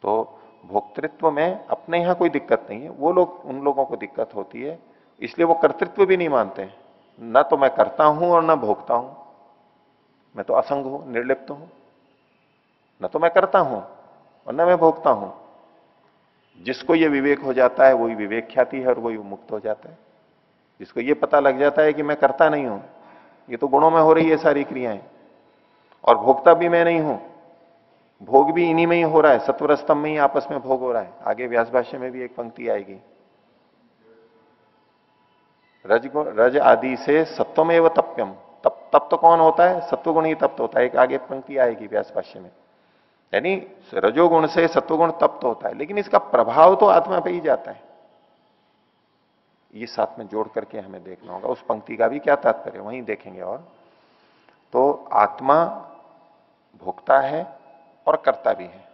तो भोक्तृत्व में अपने यहां कोई दिक्कत नहीं है। वो लोग, उन लोगों को दिक्कत होती है, इसलिए वो कर्तृत्व भी नहीं मानते हैं। ना तो मैं करता हूं और ना भोगता हूं, मैं तो असंग हूं, निर्लिप्त हूं। न तो मैं करता हूं और न मैं भोगता हूं। जिसको ये विवेक हो जाता है वही विवेक ख्याति है और वही मुक्त हो जाता है। जिसको ये पता लग जाता है कि मैं करता नहीं हूं, ये तो गुणों में हो रही है सारी क्रियाएं, और भोगता भी मैं नहीं हूं, भोग भी इन्हीं में ही हो रहा है, सत्वर स्तंभ में ही आपस में भोग हो रहा है। आगे व्यास भाष्य में भी एक पंक्ति आएगी, रज आदि से सत्वमेव तप्यम। तप तो कौन होता है? सत्वगुण ही तप्त होता है। एक आगे पंक्ति आएगी व्यास भाष्य में। यानी रजोगुण से सत्वगुण तप्त होता है, लेकिन इसका प्रभाव तो आत्मा पे ही जाता है। ये साथ में जोड़ करके हमें देखना होगा। उस पंक्ति का भी क्या तात्पर्य वहीं देखेंगे। और तो आत्मा भोक्ता है और कर्ता भी है।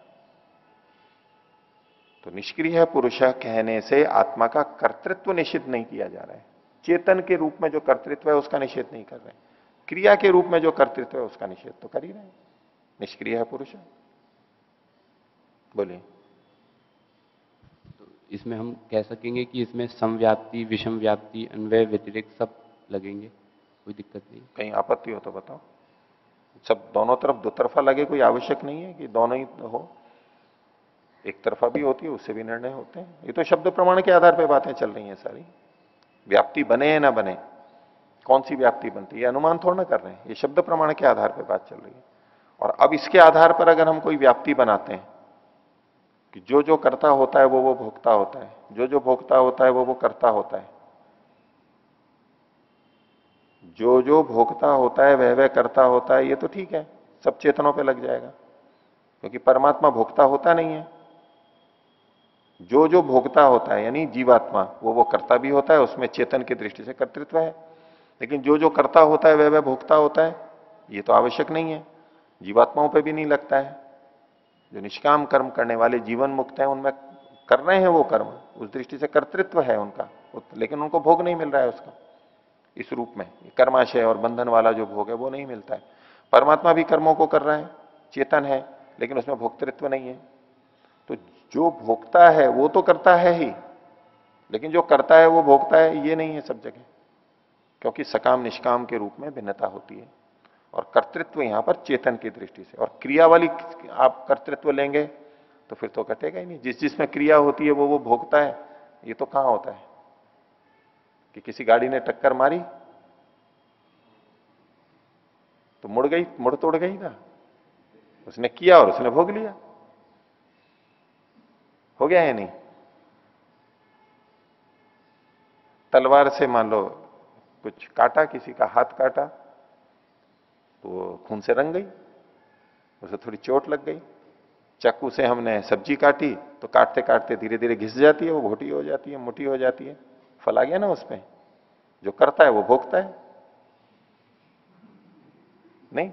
तो निष्क्रिय पुरुष कहने से आत्मा का कर्तृत्व निषिद्ध नहीं किया जा रहा है। चेतन के रूप में जो कर्तृत्व है उसका निषेध नहीं कर रहे, क्रिया के रूप में जो कर्तृत्व है उसका निषेध तो कर ही रहे। निष्क्रिय पुरुष। बोलिए। तो इसमें हम कह सकेंगे कि इसमें समव्याप्ति, विषम व्याप्ति, अन्वय, व्यतिरेक सब लगेंगे, कोई दिक्कत नहीं। कहीं आपत्ति हो तो बताओ। सब दोनों तरफ दो तरफा लगे, कोई आवश्यक नहीं है कि दोनों ही हो। एक तरफा भी होती है, उससे भी निर्णय होते हैं। ये तो शब्द प्रमाण के आधार पर बातें चल रही हैं सारी। व्याप्ति बने या ना बने, कौन सी व्याप्ति बनती है, अनुमान थोड़ा ना कर रहे हैं। ये शब्द प्रमाण के आधार पर बात चल रही है। और अब इसके आधार पर अगर हम कोई व्याप्ति बनाते हैं कि जो जो करता होता है वो भोगता होता है, जो जो भोगता होता है वो करता होता है, जो जो भोगता होता है वह करता होता है, ये तो ठीक है, सब चेतनों पे लग जाएगा, क्योंकि परमात्मा भोगता होता नहीं है। जो जो भोगता होता है यानी जीवात्मा, वो करता भी होता है, उसमें चेतन की दृष्टि से कर्तृत्व है। लेकिन जो जो करता होता है वह भोगता होता है, ये तो आवश्यक नहीं है, जीवात्माओं पे भी नहीं लगता है। जो निष्काम कर्म करने वाले जीवन मुक्त हैं उनमें कर रहे हैं वो कर्म, उस दृष्टि से कर्तृत्व है उनका, लेकिन उनको भोग नहीं मिल रहा है उसका इस रूप में। कर्माशय और बंधन वाला जो भोग है वो नहीं मिलता है। परमात्मा भी कर्मों को कर रहा है, चेतन है, लेकिन उसमें भोक्तृत्व नहीं है। तो जो भोगता है वो तो करता है ही, लेकिन जो करता है वो भोगता है ये नहीं है सब जगह, क्योंकि सकाम निष्काम के रूप में भिन्नता होती है। और कर्तृत्व यहां पर चेतन की दृष्टि से, और क्रिया वाली आप कर्तृत्व लेंगे तो फिर तो कटेगा ही नहीं। जिस जिसमें क्रिया होती है वो भोगता है, ये तो कहां होता है कि किसी गाड़ी ने टक्कर मारी तो मुड़ गई, मुड़ तोड़ गई ना, उसने किया और उसने भोग लिया, हो गया है नहीं। तलवार से मान लो कुछ काटा, किसी का हाथ काटा तो खून से रंग गई, उसे थोड़ी चोट लग गई। चाकू से हमने सब्जी काटी तो काटते काटते धीरे धीरे घिस जाती है, वो घोटी हो जाती है, मोटी हो जाती है, फल आ गया ना उसमें। जो करता है वो भोगता है नहीं।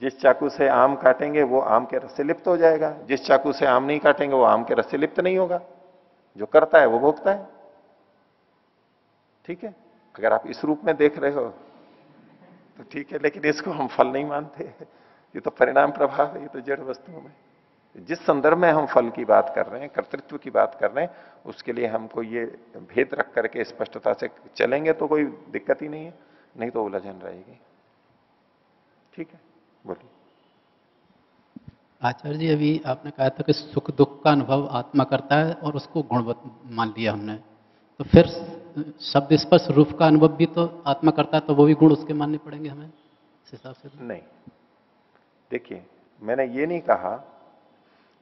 जिस चाकू से आम काटेंगे वो आम के रस से लिप्त हो जाएगा, जिस चाकू से आम नहीं काटेंगे वो आम के रस से लिप्त नहीं होगा। जो करता है वो भोगता है। ठीक है, अगर आप इस रूप में देख रहे हो तो ठीक है, लेकिन इसको हम फल नहीं मानते। ये तो परिणाम प्रभाव है, ये तो जड़ वस्तुओं में। जिस संदर्भ में हम फल की बात कर रहे हैं, कर्तृत्व की बात कर रहे हैं, उसके लिए हमको ये भेद रख करके स्पष्टता से चलेंगे तो कोई दिक्कत ही नहीं है, नहीं तो उलझन रहेगी। ठीक है, बोलिए। आचार्य जी, अभी आपने कहा था कि सुख दुख का अनुभव आत्मा करता है और उसको गुण मान लिया हमने, तो फिर शब्द स्पर्श रूप का अनुभव भी तो आत्मा करता है, तो वो भी गुण उसके मानने पड़ेंगे हमें इस हिसाब से? नहीं, देखिए मैंने ये नहीं कहा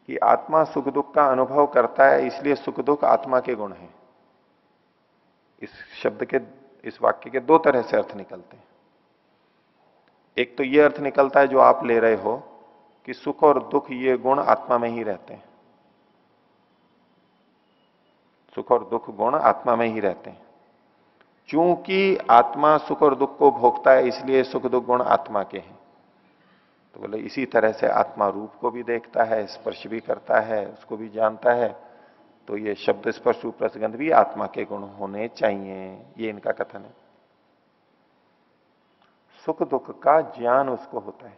कि आत्मा सुख दुख का अनुभव करता है इसलिए सुख दुख आत्मा के गुण हैं। इस शब्द के, इस वाक्य के दो तरह से अर्थ निकलते हैं। एक तो ये अर्थ निकलता है जो आप ले रहे हो कि सुख और दुख ये गुण आत्मा में ही रहते हैं, सुख और दुख गुण आत्मा में ही रहते हैं। चूंकि आत्मा सुख और दुख को भोगता है इसलिए सुख दुख गुण आत्मा के हैं। तो बोले इसी तरह से आत्मा रूप को भी देखता है, स्पर्श भी करता है, उसको भी जानता है, तो ये शब्द स्पर्श रूप रसगंध भी आत्मा के गुण होने चाहिए, ये इनका कथन है। सुख दुख का ज्ञान उसको होता है,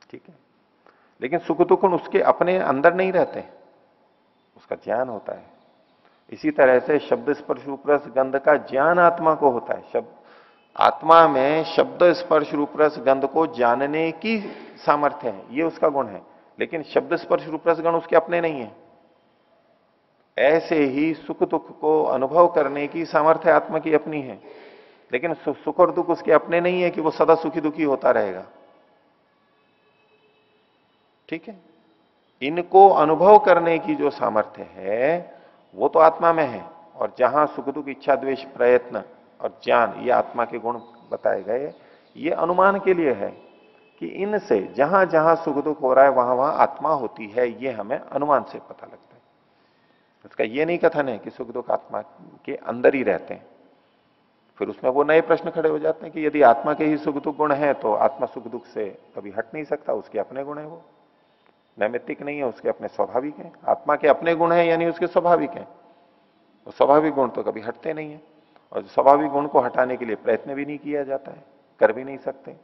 ठीक है, लेकिन सुख दुख उसके अपने अंदर नहीं रहते, उसका ज्ञान होता है। इसी तरह से शब्द स्पर्श रूप रस गंध का ज्ञान आत्मा को होता है। शब्द आत्मा में शब्द स्पर्श रूप रस गंध को जानने की सामर्थ्य है, ये उसका गुण है, लेकिन शब्द स्पर्श रूप रस गंध उसके अपने नहीं है। ऐसे ही सुख दुख को अनुभव करने की सामर्थ्य आत्मा की अपनी है, लेकिन सुख और दुख उसके अपने नहीं है कि वो सदा सुखी दुखी होता रहेगा। ठीक है, इनको अनुभव करने की जो सामर्थ्य है वो तो आत्मा में है, और जहां सुख दुख इच्छा द्वेष प्रयत्न और ज्ञान ये आत्मा के गुण बताए गए, ये अनुमान के लिए है कि इनसे जहां जहां सुख दुख हो रहा है वहां वहां आत्मा होती है, ये हमें अनुमान से पता लगता है। उसका ये नहीं कथन है कि सुख दुख आत्मा के अंदर ही रहते हैं। फिर उसमें वो नए प्रश्न खड़े हो जाते हैं कि यदि आत्मा के ही सुख दुख गुण है तो आत्मा सुख दुख से कभी हट नहीं सकता, उसके अपने गुण है, वो नैमित्तिक नहीं है, उसके अपने स्वाभाविक हैं। आत्मा के अपने गुण हैं यानी उसके स्वाभाविक हैं, वो स्वाभाविक गुण तो कभी हटते नहीं है, और स्वाभाविक गुण को हटाने के लिए प्रयत्न भी नहीं किया जाता है, कर भी नहीं सकते।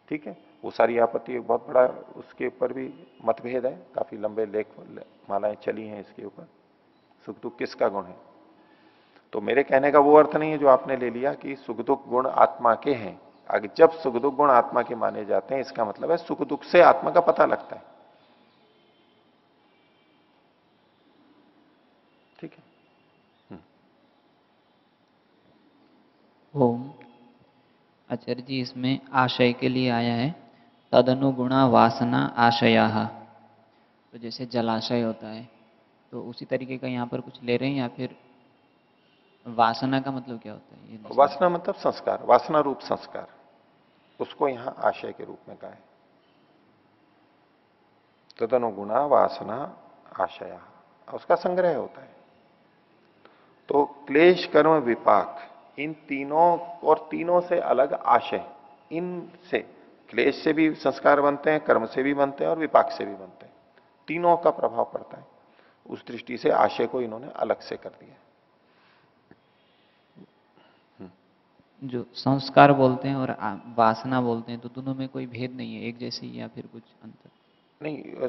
ठीक है, वो सारी आपत्ति एक बहुत बड़ा उसके ऊपर भी मतभेद है, काफी लंबे लेख मालाएं चली हैं इसके ऊपर, सुख दुख किसका गुण है। तो मेरे कहने का वो अर्थ नहीं है जो आपने ले लिया कि सुख दुख गुण आत्मा के हैं। आगे जब सुख दुख गुण आत्मा के माने जाते हैं इसका मतलब है सुख दुख से आत्मा का पता लगता है। ठीक है। ओम। आचार्य जी, इसमें आशय के लिए आया है तदनुगुणा वासना आशया, तो जैसे जलाशय होता है तो उसी तरीके का यहाँ पर कुछ ले रहे हैं, या फिर वासना का मतलब क्या होता है? ये वासना मतलब संस्कार, वासना रूप संस्कार, उसको यहां आशय के रूप में कहा है। तदनुगुणा वासना आशया, उसका संग्रह होता है। तो क्लेश कर्म विपाक, इन तीनों और तीनों से अलग आशय, इनसे क्लेश से भी संस्कार बनते हैं, कर्म से भी बनते हैं और विपाक से भी बनते हैं, तीनों का प्रभाव पड़ता है। उस दृष्टि से आशय को इन्होंने अलग से कर दिया। जो संस्कार बोलते हैं और वासना बोलते हैं, तो दोनों में कोई भेद नहीं है, एक जैसी या फिर कुछ अंतर? नहीं,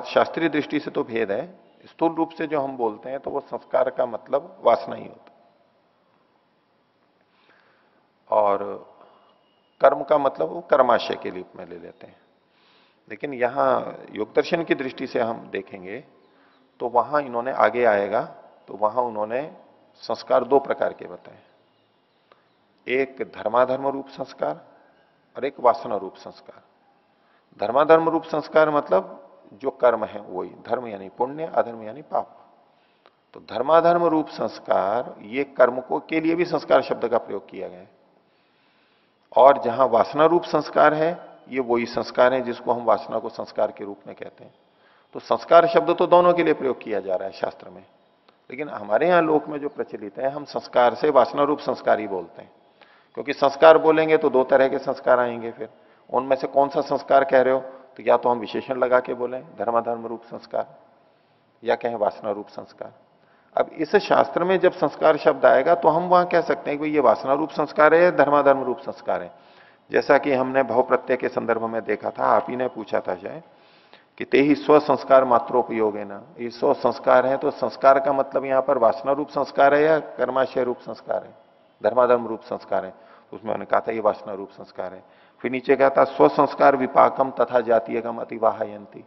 शास्त्रीय दृष्टि से तो भेद है। स्थूल रूप से जो हम बोलते हैं तो वो संस्कार का मतलब वासना ही होता है, और कर्म का मतलब वो कर्माशय के रूप में ले लेते हैं। लेकिन यहां योग दर्शन की दृष्टि से हम देखेंगे तो वहां इन्होंने आगे आएगा, तो वहां उन्होंने संस्कार दो प्रकार के बताए, एक धर्माधर्म रूप संस्कार और एक वासना रूप संस्कार। धर्माधर्म रूप संस्कार मतलब जो कर्म है वही, धर्म यानी पुण्य, अधर्म यानी पाप। तो धर्माधर्म रूप संस्कार, ये कर्म को के लिए भी संस्कार शब्द का प्रयोग किया गया है। और जहां वासना रूप संस्कार है, ये वही संस्कार है जिसको हम वासना को संस्कार के रूप में कहते हैं। तो संस्कार शब्द तो दोनों के लिए प्रयोग किया जा रहा है शास्त्र में, लेकिन हमारे यहां लोक में जो प्रचलित है, हम संस्कार से वासना रूप संस्कार ही बोलते हैं, क्योंकि संस्कार बोलेंगे तो दो तरह के संस्कार आएंगे। फिर उनमें से कौन सा संस्कार कह रहे हो, तो या तो हम विशेषण लगा के बोलें धर्माधर्म रूप संस्कार, या कहें वासना रूप संस्कार। अब इस शास्त्र में जब संस्कार शब्द आएगा तो हम वहां कह सकते हैं कि ये वासना रूप संस्कार है या धर्माधर्म रूप संस्कार है। जैसा कि हमने भव प्रत्यय के संदर्भ में देखा था, आप ही ने पूछा था शायद कि ते ही स्व संस्कार मात्रोपयोग है ना, ये स्व संस्कार है, तो संस्कार का मतलब यहां पर वासना रूप संस्कार है या कर्माशय रूप संस्कार है, धर्माधर्म रूप संस्कार है? तो उसमें उन्होंने कहा था ये वासना रूप संस्कार है। फिर नीचे कहा था स्व संस्कार विपाकम तथा जातीयकम अतिवाहयंती।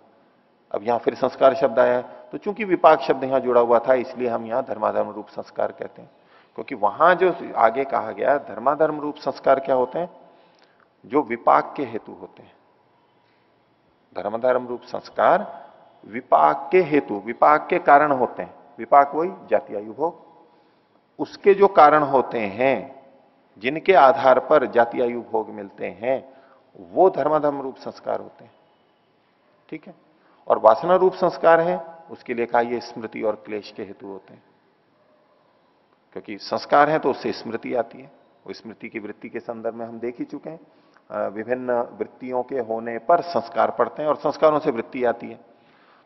अब यहां फिर संस्कार शब्द आया है, तो चूंकि विपाक शब्द यहां जुड़ा हुआ था इसलिए हम यहां धर्माधर्म रूप संस्कार कहते हैं, क्योंकि वहां जो आगे कहा गया धर्माधर्म रूप संस्कार क्या होते हैं? जो विपाक के हेतु होते हैं। धर्माधर्म रूप संस्कार विपाक के हेतु, विपाक के कारण होते हैं। विपाक वही जाति आयु भोग, उसके जो कारण होते हैं, जिनके आधार पर जाति आयु भोग मिलते हैं, वो धर्माधर्म रूप संस्कार होते हैं। ठीक है। और वासना रूप संस्कार है, उसके लिए कहा ये स्मृति और क्लेश के हेतु होते हैं, क्योंकि संस्कार है तो उससे स्मृति आती है। वो स्मृति की वृत्ति के संदर्भ में हम देख ही चुके हैं, विभिन्न वृत्तियों के होने पर संस्कार पड़ते हैं और संस्कारों से वृत्ति आती है।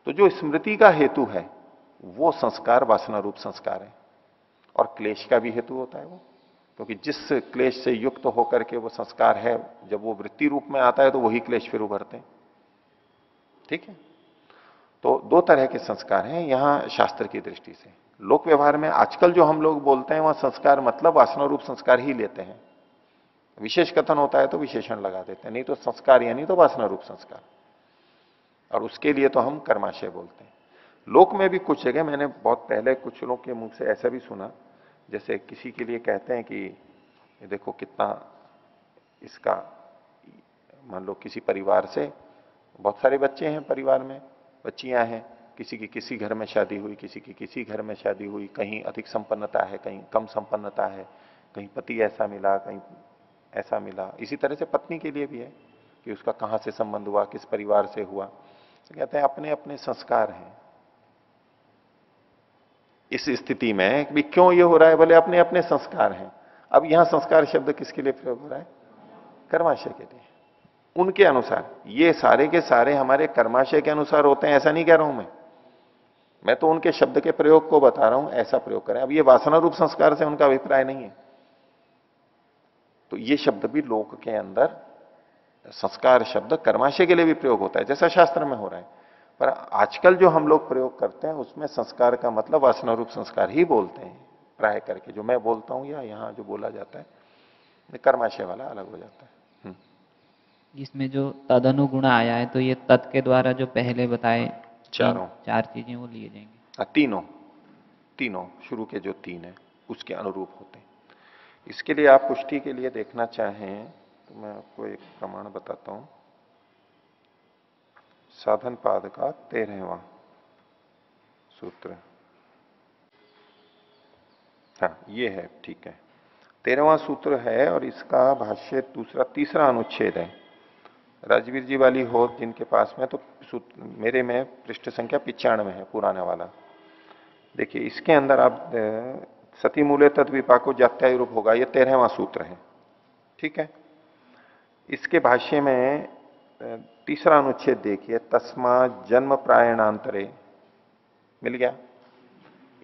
तो जो स्मृति का हेतु है वो संस्कार वासना रूप संस्कार है, और क्लेश का भी हेतु होता है वो, क्योंकि जिस क्लेश से युक्त होकर के वो संस्कार है, जब वो वृत्ति रूप में आता है तो वही क्लेश फिर उभरते हैं। ठीक है। तो दो तरह के संस्कार हैं यहां शास्त्र की दृष्टि से। लोक व्यवहार में आजकल जो हम लोग बोलते हैं वह संस्कार मतलब वासना रूप संस्कार ही लेते हैं। विशेष कथन होता है तो विशेषण लगा देते हैं, नहीं तो संस्कार यानी तो वासना रूप संस्कार, और उसके लिए तो हम कर्माशय बोलते हैं। लोक में भी कुछ जगह मैंने बहुत पहले कुछ लोगों के मुंह से ऐसा भी सुना, जैसे किसी के लिए कहते हैं कि देखो कितना इसका, मान लो किसी परिवार से बहुत सारे बच्चे हैं, परिवार में बच्चियां हैं, किसी की किसी घर में शादी हुई, किसी की किसी घर में शादी हुई, कहीं अधिक संपन्नता है, कहीं कम संपन्नता है, कहीं पति ऐसा मिला, कहीं ऐसा मिला। इसी तरह से पत्नी के लिए भी है कि उसका कहां से संबंध हुआ, किस परिवार से हुआ। तो कहते हैं अपने अपने संस्कार हैं। इस स्थिति में भी क्यों ये हो रहा है? बोले अपने अपने संस्कार हैं। अब यहां संस्कार शब्द किसके लिए प्रयोग हो रहा है? कर्माशय के लिए, उनके अनुसार। ये सारे के सारे हमारे कर्माशय के अनुसार होते हैं ऐसा नहीं कह रहा हूं मैं तो उनके शब्द के प्रयोग को बता रहा हूं, ऐसा प्रयोग करें। अब ये वासना रूप संस्कार से उनका अभिप्राय नहीं है, तो ये शब्द भी लोक के अंदर संस्कार शब्द कर्माशय के लिए भी प्रयोग होता है, जैसा शास्त्र में हो रहा है। पर आजकल जो हम लोग प्रयोग करते हैं उसमें संस्कार का मतलब वासना रूप संस्कार ही बोलते हैं प्राय करके। जो मैं बोलता हूं या यहां जो बोला जाता है कर्माशय वाला अलग हो जाता है। इसमें जो तदनुगुण आया है तो ये तत् के द्वारा जो पहले बताए चार चीजें वो लिए जाएंगे। तीनों शुरू के जो तीन है उसके अनुरूप होते हैं। इसके लिए आप पुष्टि के लिए देखना चाहें तो मैं आपको एक प्रमाण बताता हूं। साधन पाद का 13वां सूत्र, हाँ ये है, ठीक है, 13वां सूत्र है और इसका भाष्य तीसरा अनुच्छेद है। राजवीर जी वाली हो जिनके पास में, तो मेरे में पृष्ठ संख्या 95 है, पुराने वाला। देखिए इसके अंदर आप सती मूले तद विपाको जात्याय रूप होगा, ये 13वां सूत्र है। ठीक है। इसके भाष्य में तीसरा अनुच्छेद देखिए, तस्मा जन्म प्रायणांतरे, मिल गया।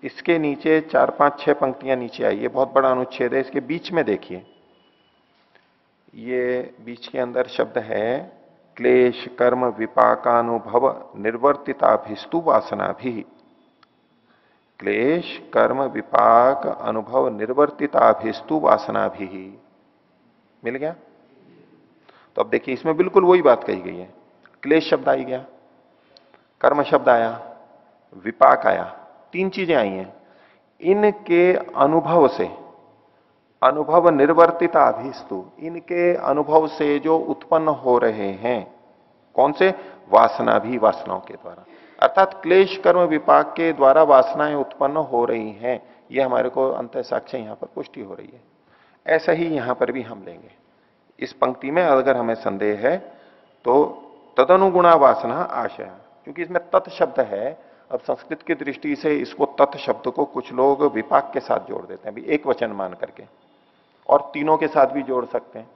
इसके नीचे 4, 5, 6 पंक्तियां नीचे आई, ये बहुत बड़ा अनुच्छेद है। इसके बीच में देखिए, ये बीच के अंदर शब्द है क्लेश कर्म विपाकानुभव निर्वर्तिताभिस्तु वासना भी। क्लेश कर्म विपाक अनुभव निर्वर्तिताभिस्तु वासना भी, मिल गया। तो अब देखिए इसमें बिल्कुल वही बात कही गई है। क्लेश शब्द आई गया, कर्म शब्द आया, विपाक आया, तीन चीजें आई हैं। इनके अनुभव से, अनुभव निर्वर्तिता अभिस्तु, इनके अनुभव से जो उत्पन्न हो रहे हैं, कौन से? वासना भी, वासनाओं के द्वारा। अर्थात क्लेश कर्म विपाक के द्वारा वासनाएं उत्पन्न हो रही हैं, ये हमारे को अंतः साक्ष्य यहां पर पुष्टि हो रही है। ऐसा ही यहां पर भी हम लेंगे। इस पंक्ति में अगर हमें संदेह है तो तदनुगुणा वासना आशय, क्योंकि इसमें तत् शब्द है। अब संस्कृत की दृष्टि से इसको तत् शब्द को कुछ लोग विपाक के साथ जोड़ देते हैं, अभी एक वचन मान करके, और तीनों के साथ भी जोड़ सकते हैं।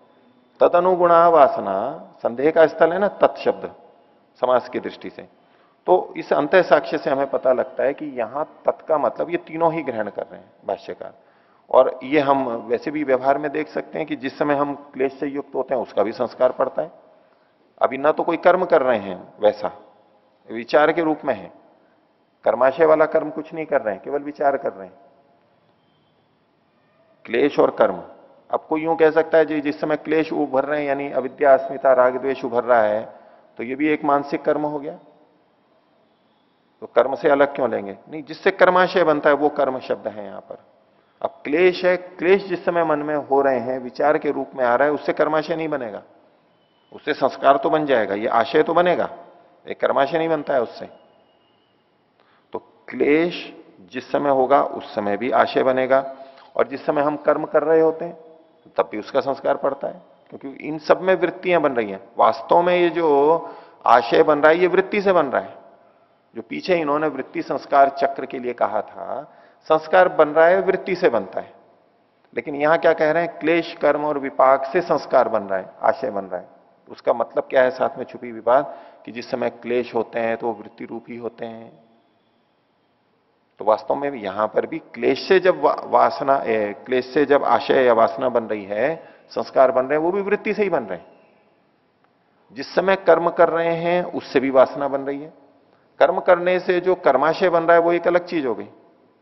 तदनुगुणा वासना संदेह का स्थल है ना तत् शब्द समास की दृष्टि से। तो इस अंतः साक्ष्य से हमें पता लगता है कि यहां तत् का मतलब ये तीनों ही ग्रहण कर रहे हैं भाष्यकार। और ये हम वैसे भी व्यवहार में देख सकते हैं कि जिस समय हम क्लेश से युक्त होते हैं उसका भी संस्कार पड़ता है। अभी ना तो कोई कर्म कर रहे हैं वैसा, विचार के रूप में है। कर्माशय वाला कर्म कुछ नहीं कर रहे हैं, केवल विचार कर रहे हैं। क्लेश और कर्म, अब कोई यूं कह सकता है जी जिस समय क्लेश उभर रहे हैं यानी अविद्या अस्मिता राग द्वेष उभर रहा है तो ये भी एक मानसिक कर्म हो गया, तो कर्म से अलग क्यों लेंगे? नहीं, जिससे कर्माशय बनता है वो कर्म शब्द है यहां पर। अब क्लेश है, क्लेश जिस समय मन में हो रहे हैं विचार के रूप में आ रहा है, उससे कर्माशय नहीं बनेगा, उससे संस्कार तो बन जाएगा, ये आशय तो बनेगा, एक कर्माशय नहीं बनता है उससे। तो क्लेश जिस समय होगा उस समय भी आशय बनेगा, और जिस समय हम कर्म कर रहे होते हैं तब भी उसका संस्कार पड़ता है, क्योंकि इन सब में वृत्तियां बन रही हैं। वास्तव में ये जो आशय बन रहा है ये वृत्ति से बन रहा है। जो पीछे इन्होंने वृत्ति संस्कार चक्र के लिए कहा था, संस्कार बन रहा है वृत्ति से बनता है, लेकिन यहां क्या कह रहे हैं? क्लेश कर्म और विपाक से संस्कार बन रहा है, आशय बन रहा है। उसका मतलब क्या है साथ में छुपी हुई बात कि जिस समय क्लेश होते हैं तो वो वृत्ति रूपी होते हैं। तो वास्तव में यहां पर भी क्लेश से जब वासना, क्लेश से जब आशय या वासना बन रही है, संस्कार बन रहे हैं, वो भी वृत्ति से ही बन रहे हैं। जिस समय कर्म कर रहे हैं उससे भी वासना बन रही है। कर्म करने से जो कर्माशय बन रहा है वो एक अलग चीज हो गई,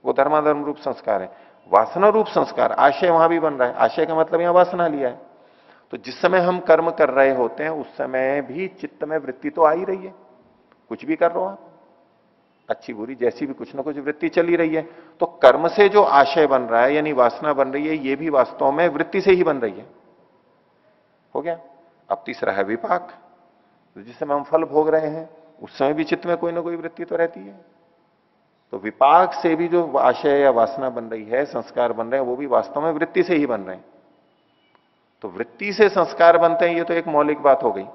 वो धर्माधर्म रूप संस्कार है। वासना रूप संस्कार, आशय वहां भी बन रहा है, आशय का मतलब यहां वासना लिया है। तो जिस समय हम कर्म कर रहे होते हैं उस समय भी चित्त में वृत्ति तो आ ही रही है, कुछ भी कर रहे हो आप, अच्छी बुरी जैसी भी कुछ ना कुछ वृत्ति चली रही है। तो कर्म से जो आशय बन रहा है यानी वासना बन रही है, ये भी वास्तव में वृत्ति से ही बन रही है। हो गया। अब तीसरा है विपाक, तो जिस समय हम फल भोग रहे हैं उस समय भी चित्त में कोई ना कोई वृत्ति तो रहती है। तो विपाक से भी जो आशय या वासना बन रही है, संस्कार बन रहे हैं, वो भी वास्तव में वृत्ति से ही बन रहे हैं। तो वृत्ति से संस्कार बनते हैं, ये तो एक मौलिक बात हो गई।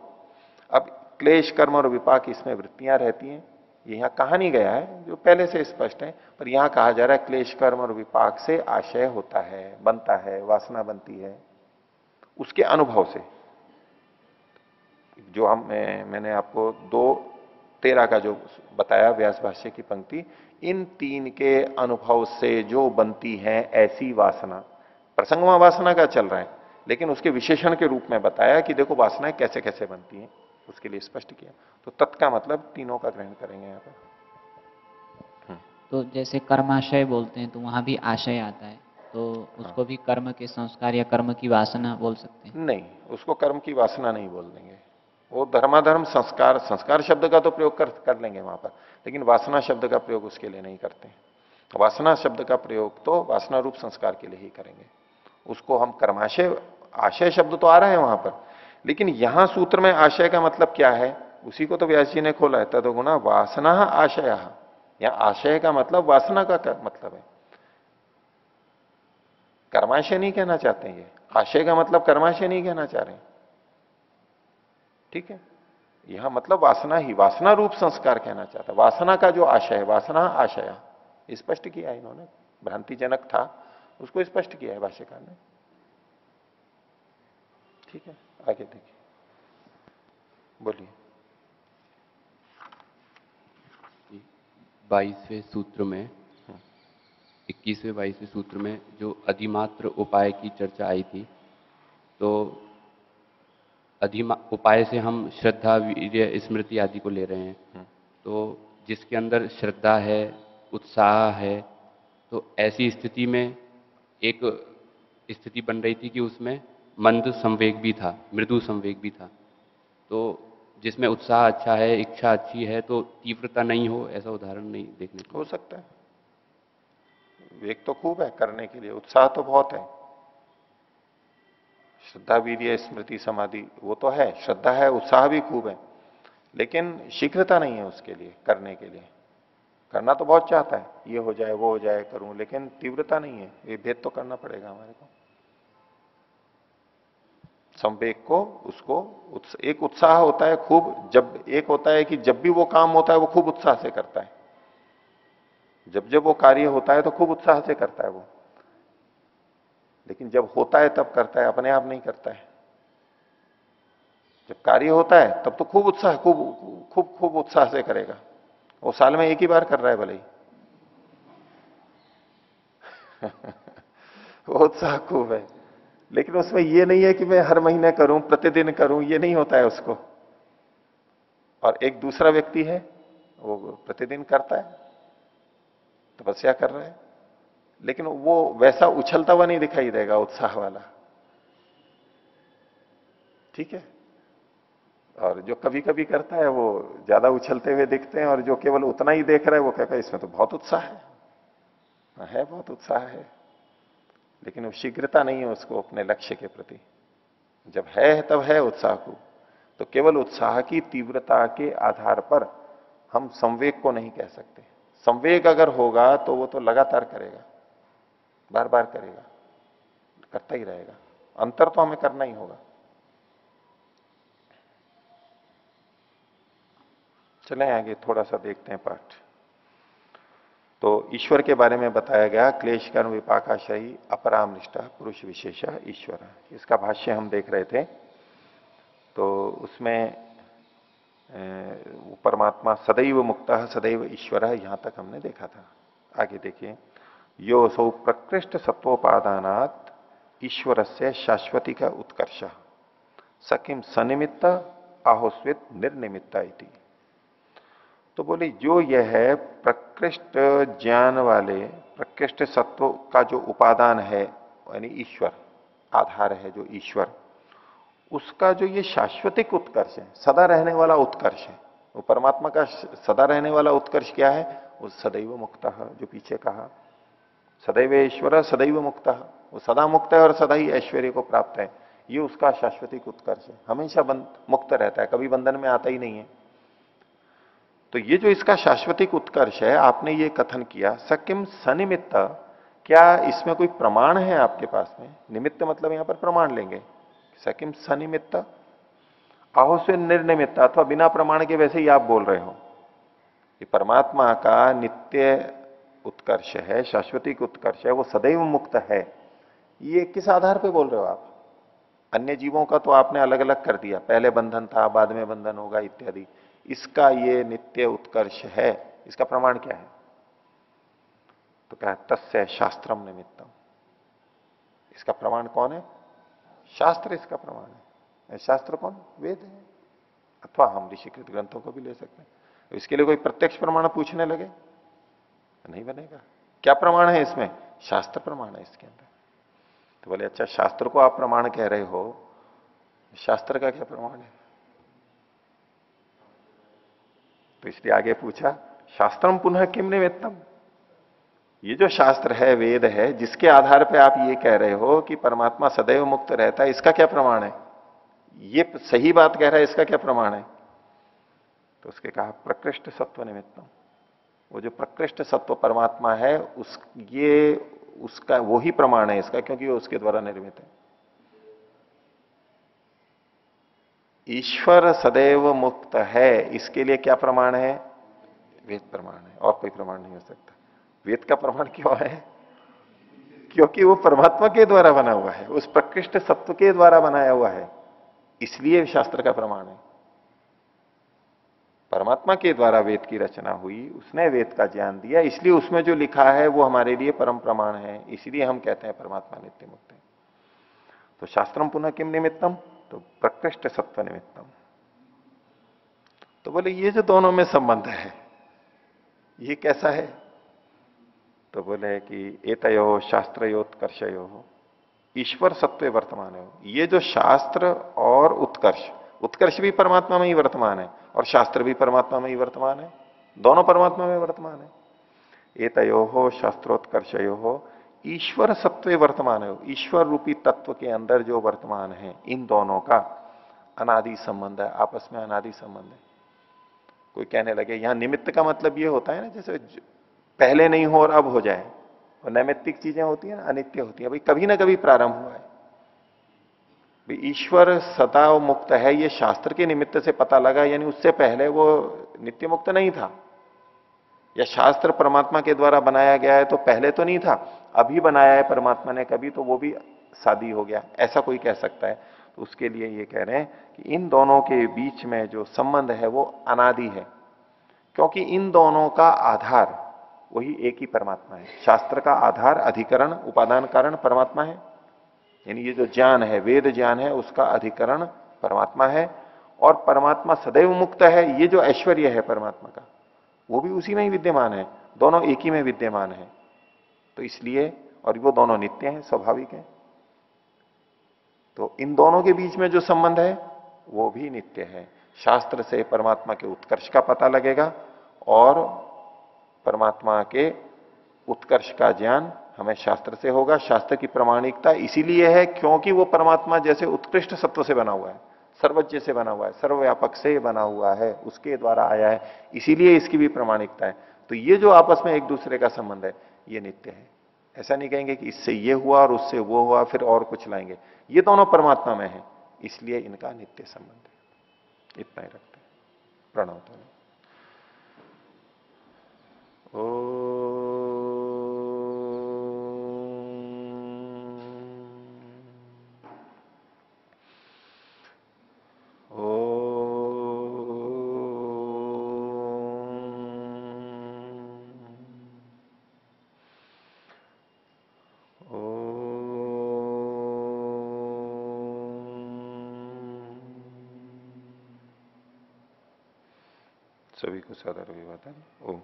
अब क्लेश कर्म और विपाक, इसमें वृत्तियां रहती हैं, ये यहां कहा नहीं गया है, जो पहले से स्पष्ट है, पर यहां कहा जा रहा है क्लेश कर्म और विपाक से आशय होता है, बनता है, वासना बनती है, उसके अनुभव से। जो मैंने आपको 2:13 का जो बताया व्यास भाष्य की पंक्ति, इन 3 के अनुभव से जो बनती है ऐसी वासना, प्रसंगमा वासना का चल रहा है, लेकिन उसके विशेषण के रूप में बताया कि देखो वासनाएं कैसे कैसे बनती हैं, उसके लिए स्पष्ट किया। तो तत् का मतलब तीनों का ग्रहण करेंगे यहां पर। तो जैसे कर्माशय बोलते हैं तो वहां भी आशय आता है, तो उसको भी कर्म के संस्कार या कर्म की वासना बोल सकते हैं? नहीं, उसको कर्म की वासना नहीं बोल देंगे, वो धर्माधर्म संस्कार, संस्कार शब्द का तो प्रयोग कर लेंगे वहां पर, लेकिन वासना शब्द का प्रयोग उसके लिए नहीं करते हैं। वासना शब्द का प्रयोग तो वासना रूप संस्कार के लिए ही करेंगे। उसको हम कर्माशय, आशय शब्द तो आ रहा है वहां पर, लेकिन यहां सूत्र में आशय का मतलब क्या है उसी को तो व्यास जी ने खोला है। तदगुणा वासना आशय, यहां आशय का मतलब वासना का मतलब है, कर्माशय नहीं कहना चाहते हैं। ये आशय का मतलब कर्माशय नहीं कहना चाह रहे हैं, ठीक है। यहां मतलब वासना ही, वासना रूप संस्कार कहना चाहता है। वासना का जो आशय है, वासना आशय, स्पष्ट किया है इन्होंने, भ्रांतिजनक था उसको स्पष्ट किया है भाष्यकार ने, ठीक है। आगे देखिए, बोलिए। 22वें सूत्र में, 21वें 22वें सूत्र में जो अधिमात्र उपाय की चर्चा आई थी, तो उपाय से हम श्रद्धा, वीर्य, स्मृति आदि को ले रहे हैं। तो जिसके अंदर श्रद्धा है, उत्साह है, तो ऐसी स्थिति में एक स्थिति बन रही थी कि उसमें मंद संवेग भी था, मृदु संवेग भी था। तो जिसमें उत्साह अच्छा है, इच्छा अच्छी है, तो तीव्रता नहीं हो, ऐसा उदाहरण नहीं देखने को हो सकता है। वेग तो खूब है करने के लिए, उत्साह तो बहुत है, श्रद्धा वीर्य स्मृति समाधि वो तो है, श्रद्धा है, उत्साह भी खूब है, लेकिन शीघ्रता नहीं है उसके लिए, करने के लिए। करना तो बहुत चाहता है, ये हो जाए वो हो जाए करूं, लेकिन तीव्रता नहीं है। ये भेद तो करना पड़ेगा हमारे को, संवेग को, उसको एक उत्साह होता है खूब, जब एक होता है कि जब भी वो काम होता है वो खूब उत्साह से करता है, जब जब वो कार्य होता है तो खूब उत्साह से करता है वो, लेकिन जब होता है तब करता है, अपने आप नहीं करता है। जब कार्य होता है तब तो खूब उत्साह, खूब खूब खूब उत्साह से करेगा, वो साल में एक ही बार कर रहा है भले ही वो उत्साह खूब है, लेकिन उसमें ये नहीं है कि मैं हर महीने करूं, प्रतिदिन करूं, ये नहीं होता है उसको। और एक दूसरा व्यक्ति है वो प्रतिदिन करता है, तपस्या कर रहा है, लेकिन वो वैसा उछलता हुआ नहीं दिखाई देगा उत्साह वाला, ठीक है। और जो कभी कभी करता है वो ज्यादा उछलते हुए दिखते हैं, और जो केवल उतना ही देख रहा है वो कहता है इसमें तो बहुत उत्साह है बहुत उत्साह है, लेकिन वो शीघ्रता नहीं है उसको अपने लक्ष्य के प्रति। जब है तब है उत्साह को, तो केवल उत्साह की तीव्रता के आधार पर हम संवेग को नहीं कह सकते। संवेग अगर होगा तो वो तो लगातार करेगा, बार बार करेगा, करता ही रहेगा। अंतर तो हमें करना ही होगा। चलें आगे थोड़ा सा देखते हैं पाठ। तो ईश्वर के बारे में बताया गया, क्लेश कर्म विपाकाशयी अपरामृष्ट पुरुष विशेष ईश्वर। इसका भाष्य हम देख रहे थे। तो उसमें परमात्मा सदैव मुक्त सदैव ईश्वर, यहां तक हमने देखा था। आगे देखिए, यो सौ प्रकृष्ट सत्वोपादानात् ईश्वर से शाश्वती का उत्कर्ष सकिम सनिमित्त आहोस्वित निर्निमित्ता इति। तो बोले जो यह है प्रकृष्ट ज्ञान वाले प्रकृष्ट सत्व का जो उपादान है, यानी ईश्वर आधार है, जो ईश्वर, उसका जो ये शाश्वतिक उत्कर्ष है, सदा रहने वाला उत्कर्ष है, वो परमात्मा का सदा रहने वाला उत्कर्ष क्या है? वो सदैव मुक्त, जो पीछे कहा सदैव ईश्वर सदैव मुक्त, वो सदा मुक्त है और सदा ही ऐश्वर्य को प्राप्त है। ये उसका शाश्वतिक उत्कर्ष है, हमेशा मुक्त रहता है, कभी बंधन में आता ही नहीं है। तो ये जो इसका शाश्वतिक उत्कर्ष है, आपने ये कथन किया सकिम सनिमित्त, क्या इसमें कोई प्रमाण है आपके पास में? निमित्त मतलब यहां पर प्रमाण लेंगे। सकिम सनिमित्त आहो से निर्निमित्त, अथवा बिना प्रमाण के वैसे ही आप बोल रहे हो। ये परमात्मा का नित्य उत्कर्ष है, शाश्वतिक उत्कर्ष है, वो सदैव मुक्त है, ये किस आधार पे बोल रहे हो आप? अन्य जीवों का तो आपने अलग अलग कर दिया, पहले बंधन था बाद में बंधन होगा इत्यादि। इसका ये नित्य उत्कर्ष है, इसका प्रमाण क्या है? तो क्या तस्य शास्त्रम निमित्तम, इसका प्रमाण कौन है? शास्त्र इसका प्रमाण है। शास्त्र कौन? वेद है, अथवा हम ऋषिकृत ग्रंथों को भी ले सकते हैं। इसके लिए कोई प्रत्यक्ष प्रमाण पूछने लगे नहीं बनेगा। क्या प्रमाण है इसमें? शास्त्र प्रमाण है इसके अंदर। तो बोले अच्छा, शास्त्र को आप प्रमाण कह रहे हो, शास्त्र का क्या प्रमाण है? तो इसलिए आगे पूछा शास्त्रम पुनः किम निमित्तम, ये जो शास्त्र है, वेद है, जिसके आधार पे आप ये कह रहे हो कि परमात्मा सदैव मुक्त रहता है, इसका क्या प्रमाण है? ये सही बात कह रहा है, इसका क्या प्रमाण है? तो उसके कहा प्रकृष्ट सत्व निमित्तम, वो जो प्रकृष्ट सत्व परमात्मा है उसका वो ही प्रमाण है इसका, क्योंकि वो उसके द्वारा निर्मित है। ईश्वर सदैव मुक्त है, इसके लिए क्या प्रमाण है? वेद प्रमाण है, और कोई प्रमाण नहीं हो सकता। वेद का प्रमाण क्यों है? क्योंकि वो परमात्मा के द्वारा बना हुआ है, उस प्रकृष्ट सत्व के द्वारा बनाया हुआ है, इसलिए शास्त्र का प्रमाण है। परमात्मा के द्वारा वेद की रचना हुई, उसने वेद का ज्ञान दिया, इसलिए उसमें जो लिखा है वो हमारे लिए परम प्रमाण है, इसलिए हम कहते हैं परमात्मा नित्य मुक्त है। तो शास्त्रम पुनः किम निमित्तम, तो प्रकृष्ट सत्व निमित्तम। तो बोले ये जो दोनों में संबंध है ये कैसा है? तो बोले कि एतयो शास्त्रयोत्कर्षयो ईश्वर सत्व वर्तमान है। ये जो शास्त्र और उत्कर्ष, उत्कर्ष भी परमात्मा में ही वर्तमान है और शास्त्र भी परमात्मा में ही वर्तमान है, दोनों परमात्मा में वर्तमान है। एतयो शास्त्रोत्कर्षयो ईश्वर सत्व वर्तमान है, ईश्वर रूपी तत्व के अंदर जो वर्तमान है, इन दोनों का अनादि संबंध है, आपस में अनादि संबंध है। कोई कहने लगे यहां निमित्त का मतलब ये होता है ना, जैसे पहले नहीं हो और अब हो जाए, और नैमित्तिक चीजें होती है ना, अनित्य होती है, भाई कभी ना कभी प्रारंभ हुआ है। भाई ईश्वर सदा मुक्त है, ये शास्त्र के निमित्त से पता लगा, यानी उससे पहले वो नित्य मुक्त नहीं था। या शास्त्र परमात्मा के द्वारा बनाया गया है तो पहले तो नहीं था, अभी बनाया है परमात्मा ने कभी, तो वो भी शादी हो गया, ऐसा कोई कह सकता है। तो उसके लिए ये कह रहे हैं कि इन दोनों के बीच में जो संबंध है वो अनादि है, क्योंकि इन दोनों का आधार वही एक ही परमात्मा है। शास्त्र का आधार अधिकरण उपादान कारण परमात्मा है, यानी ये जो ज्ञान है, वेद ज्ञान है, उसका अधिकरण परमात्मा है, और परमात्मा सदैव मुक्त है, ये जो ऐश्वर्य है परमात्मा का, वो भी उसी में ही विद्यमान है, दोनों एक ही में विद्यमान है। तो इसलिए, और वो दोनों नित्य हैं, स्वाभाविक है। तो इन दोनों के बीच में जो संबंध है वो भी नित्य है। शास्त्र से परमात्मा के उत्कर्ष का पता लगेगा और परमात्मा के उत्कर्ष का ज्ञान हमें शास्त्र से होगा। शास्त्र की प्रामाणिकता इसीलिए है क्योंकि वो परमात्मा जैसे उत्कृष्ट सत्व से बना हुआ है, सर्वज्ञ से बना हुआ है, सर्वव्यापक से बना हुआ है, उसके द्वारा आया है, इसीलिए इसकी भी प्रामाणिकता है। तो ये जो आपस में एक दूसरे का संबंध है ये नित्य है। ऐसा नहीं कहेंगे कि इससे ये हुआ और उससे वो हुआ फिर और कुछ लाएंगे, ये दोनों परमात्मा में है, इसलिए इनका नित्य संबंध है। इतना ही रखते हैं। प्रणव तो सभी को सदर विवाद। ओम